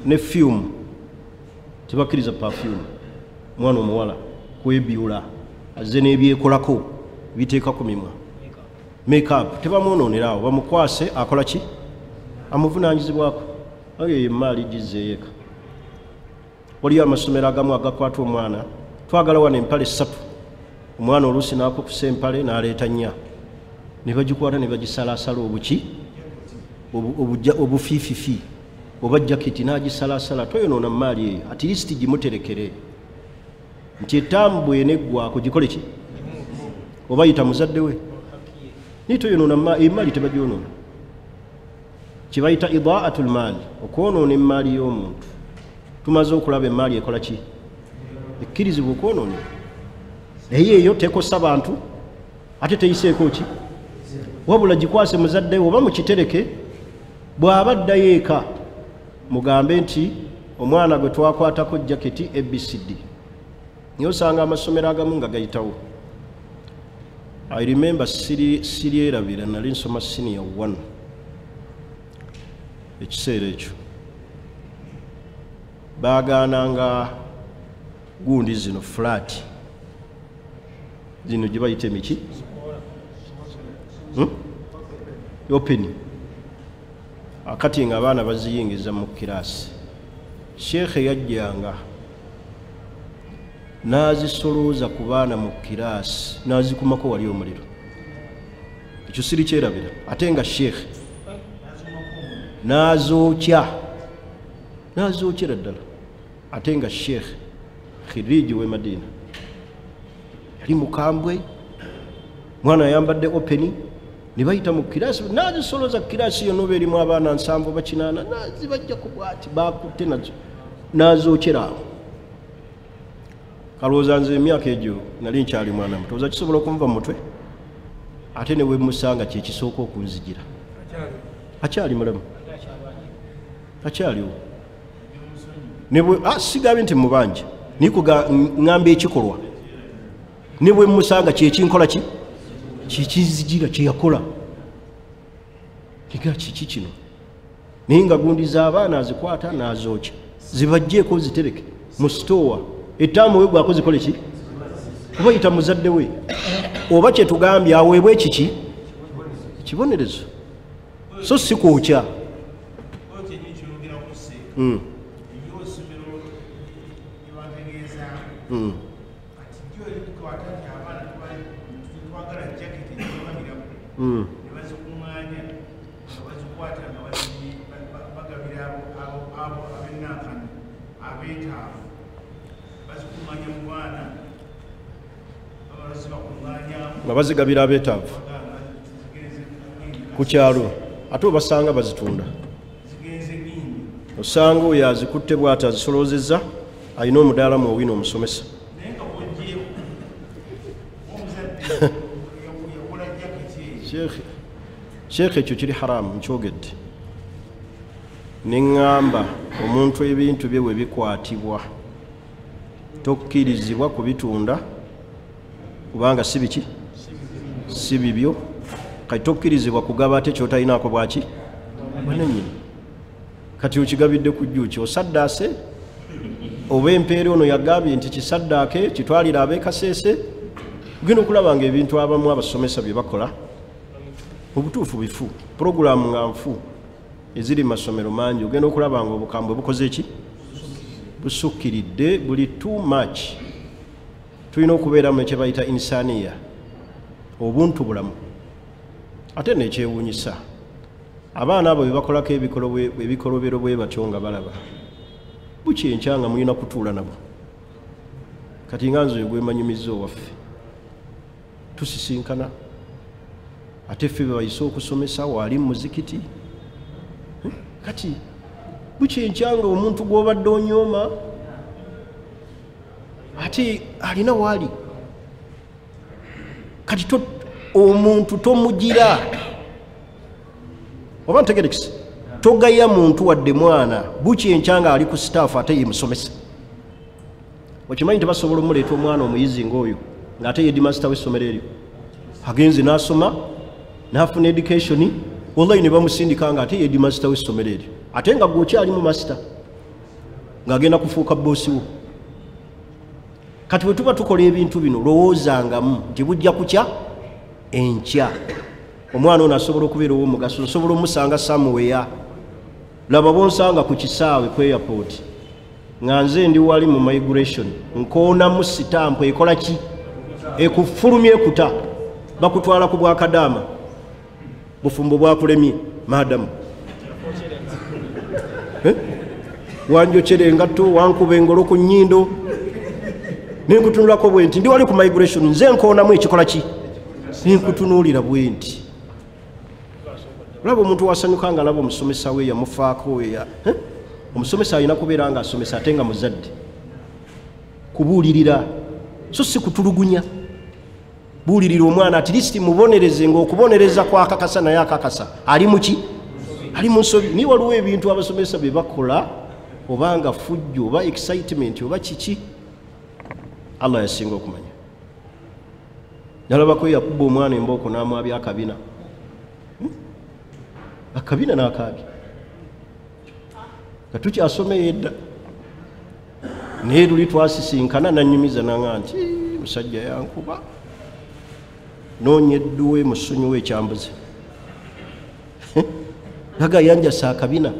ne fume tebakkiriza perfume omwana omuwala kwebyula azze n'ebyekolako biteeka ku mimwa makeup tebamwonoonerawo bamukwase akola ki amuvunaanyizibwako ayo emaali gizzeeyeka waliyo amasomero agamu agakwata omwana twagala wano empale 3 omwana oluusi n'akukusa empale n'aleeta 4 ne bagikwata ne bagisalaasala obuki obufiififi oba jaketi n'agisalaasala toyonoona mu maali eyo at least gimuterekere nti etambwe eneggwako gikole ki oba yita muzadde we naye toyonoona emaali tebagyonoona kibayita idaatul maali okwonoona emaali y'omuntu tumaze okulaba emaali ekola ki ekkirizibwa okwonoona naye eyo tekosa bantu ate teyiseeko ki wabula gikwase muzadde oba mukitereke bw'aba addayo eka mugambe nti omwana gwe twakwatako jaketi ABCD naye osanga amasomero agamu nga gayitawo I remember sirierabira nali nsoma senior 1 ekiseera ekyo baagaananga gundi zino flat zino gye bayita emiki open akati nga abaana baziyingiza mu kiraasi sheekhe yajjanga n'azisolooza ku baana mu kiraasi n'azikumako wali omuliro ekyo siri kyerabira ate nga sheekhe n'azookera ddala ate nga sheekhe khiriji we Madina yali mukambwe mwana ayambadde openi ne bayita mu kiraasi n'azisoloza kiraasi yonna oba erimu abaana 7 bakinaana n'azibajja ku bwati bakutte nazo n'azookera awo kalowooza nze emyaka egyo nali nkyali mwana muto oza kisobola okunva mu mutwe ate ne wemusanga kyekisooka okunzigira akyali mulamu akyaliwo sigambye nti mubanja nikuŋŋamba ekikolwa ne bwe musanga kyekinkola ki kyekinzigira kyeyakola tiga kiki kino naye nga gundi z'abaana azikwata n'azookya zibajjeeko zitereke mu sitoowa ettaamu we gwako zikole ki oba yita muzadde we oba kyetugambye aweebwe ekiki ekibonerezo so si kwokya nga bazigabira abeetaavu ku kyalo ate obasanga bazitunda osanga oyo azikutte bw'ati azisolozezza alina omudaala mu owino omusomesa sheekh ekyo kiri haramu nkyogedde neŋŋamba omuntu ebintu bye we bikwatibwa tokkirizibwa kubitunda kubanga si biki si bibyo kati tokkirizibwa kugaba ate kyotalinaako bwaki bwanenyini kati okigabidde ku jjuuki osaddaase oba empeera ono yagambye nti kisaddaake kitwalire ab'ekaseese ogenda okulaba nga ebintu abamu abasomesa bye bakola obutuufu bifu puroguramu nga nfu eziri mu masomero mangi ogenda okulaba nga obukambwe bukoze ki busukkiridde buli too much tulina okubeeramu ekye bayita insaniya obuntu bulamu ate nekyewuunyisa abaana abo bebakolako ebikolobero bwe batyo nga balaba bukyenkya nga mulina kutuula nabo kati nga nze gwemanyumiza owaffe tusisinkana ate ffe bebayise okusomesa waali mu muzikiti kati bukyenkya nga omuntu gw'obadde onyooma ate alina waali kati omuntu tomugira oba ntegerekise togaya muntu wadde mwana bukyenkya nga ali ku sitaafu ate ye musomesa okimanyi tebasobola omuleeta omwana omuyizi ng'oyo ng'ate ye dimasita w'essomero eryo agenze n'asoma n'afuna education wallahi ne bamusindika nga ate ye dimasita w'essomero eryo ate nga gwokyali mu masita ng'agenda kufuuka boosi wo kati bwe tuba tukola ebintu bino lowoozangamu nti bujja kukya enkya omwana ono asobola okubeera ow'omugaso nsobola omusanga samuweya laba bonsanga ku kisaawe ku airport nga nze ndi wali mu migration nkoonamu sitampu ekola ki ekufulumya ekuta bakutwala ku bwakadaama bufumbo bwakulemye maadamu wanjokyera engatto wankuba engolo ku nnyindo nenkutunulako bwe nti ndi wali ku migration nze nkoonamu ekikola ki nenkutunuulira bwe nti olaba omuntu wasanyuka nga alaba omusomesa we yamufaako omusomesa alina kubeera nga asomesa ate nga muzadde kubuulirira so si kutulugunya buulirira omwana at least mubonereze ng'okubonereza kwakakasa naye akakasa ali muki ali mu nsobi niye waliwo ebintu abasomesa bye bakola obanga fujjo oba excitement oba kiki Allah yasinga okumanya nalabako yakuba omwana embooko n'amwabya akabina akabina n'akaabya nga tukyasomeyo edda naye luli twasisinkana nanyumiza nanga nti musajja yankuba noonyedduwe musonyiwe ekyambuze naga yanjasa akabina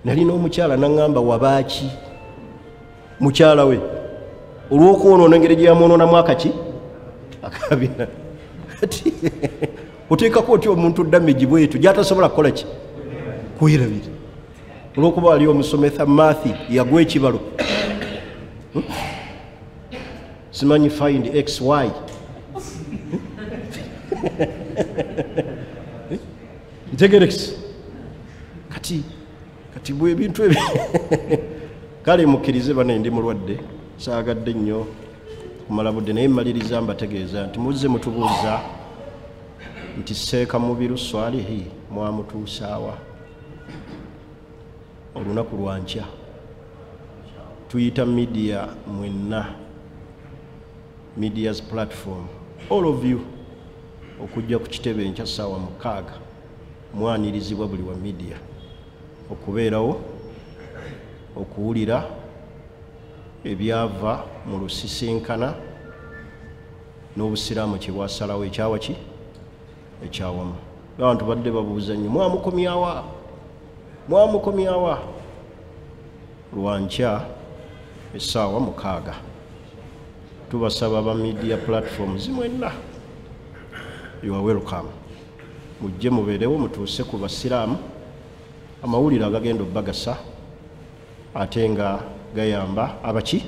nalina omukyala naŋŋamba wabaaki mukyala we olw'okwonoona engeri gye yamwononamu akaki akabina ati oteekako otya omuntu damage bwetu gyatasobola kukola ki kwirabira olw'okuba ali omusometha mathi yagwa ekibalo simanyi find xy ntegerekisi kati bwe ebintu ebyo kale mukkirize bane ndi mulwadde saagadde nnyo kumala budde naye mmaliriza mbategeeza nti muzze mutubuuza nti Seeka Mubiru Swalihi mwamutuusaawa olunaku lwankya tuyita media mwenna media's platform all of you okujja ku kitebe enkya ssaawa 6 mwanirizibwa buli wa media okubeerawo okuwulira ebyava mu lusisinkana n'obusiraamu kye bwasalawo ekyawa ki ekyawamu abantu badde babuuza nnyo mwamukomyawa lwankya essaawa 6 tubasaba ba media platforms mwenna you are welcome mujje mubeerewo mutuuse ku basiraamu amawulire agagenda obbagasa ate nga gayamba abaki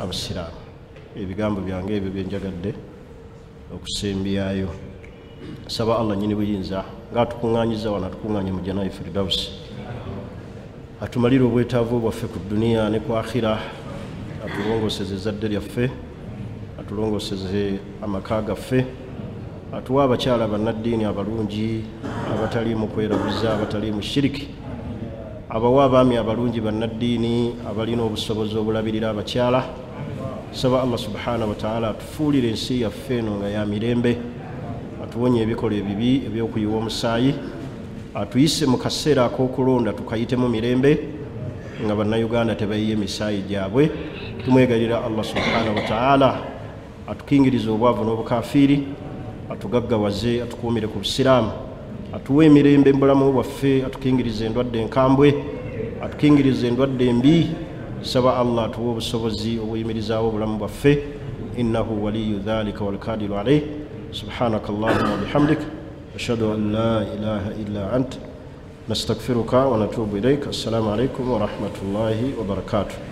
abasiraamu ebigambo byange ebyo byenjagadde okusembyayo saba Allah nyini buyinza ng'atukuŋŋaanyiza wano atukuŋŋaanye mu Jannatul Firdausi atumalire obwetaavu bwaffe ku duniya ne ku akhira atulongoseze ezzadde lyaffe atulongoseze amaka gaffe atuwa abakyala bannaddiini abalungi abataliimu kwerabuza abataliimu shiriki abawa abaami abalungi bannaddiini abalina obusobozi obulabirira abakyala saba Allah subhanahu wa ta'ala atufuulire ensi yaffe eno nga ya mirembe atuwonye ebikola ebibi ebyokuyiwa omusaayi atuyise mu kaseera ak'okulonda tukayitemu mirembe nga bannayuganda tebayiye emisaayi gyabwe tumwegalira Allah subhanahu wa ta'ala atukingiriza obwavu n'obukafiiri atugaggawaze atukuumire ku busiraamu atuwe emirembe mu bulamu bwaffe atukingiriza endwadde enkambwe atukingiriza endwadde embi saba Allah atuwe obusobozi obuyimirizaawo obulamu bwaffe innahu waliyu dhalika walqadiru alayh subhanaka allahumma bihamdik ashhadu an la ilaha illa ant nastaghfiruka wa natubu ilayk assalamu alaykum wa rahmatullahi wa barakatuh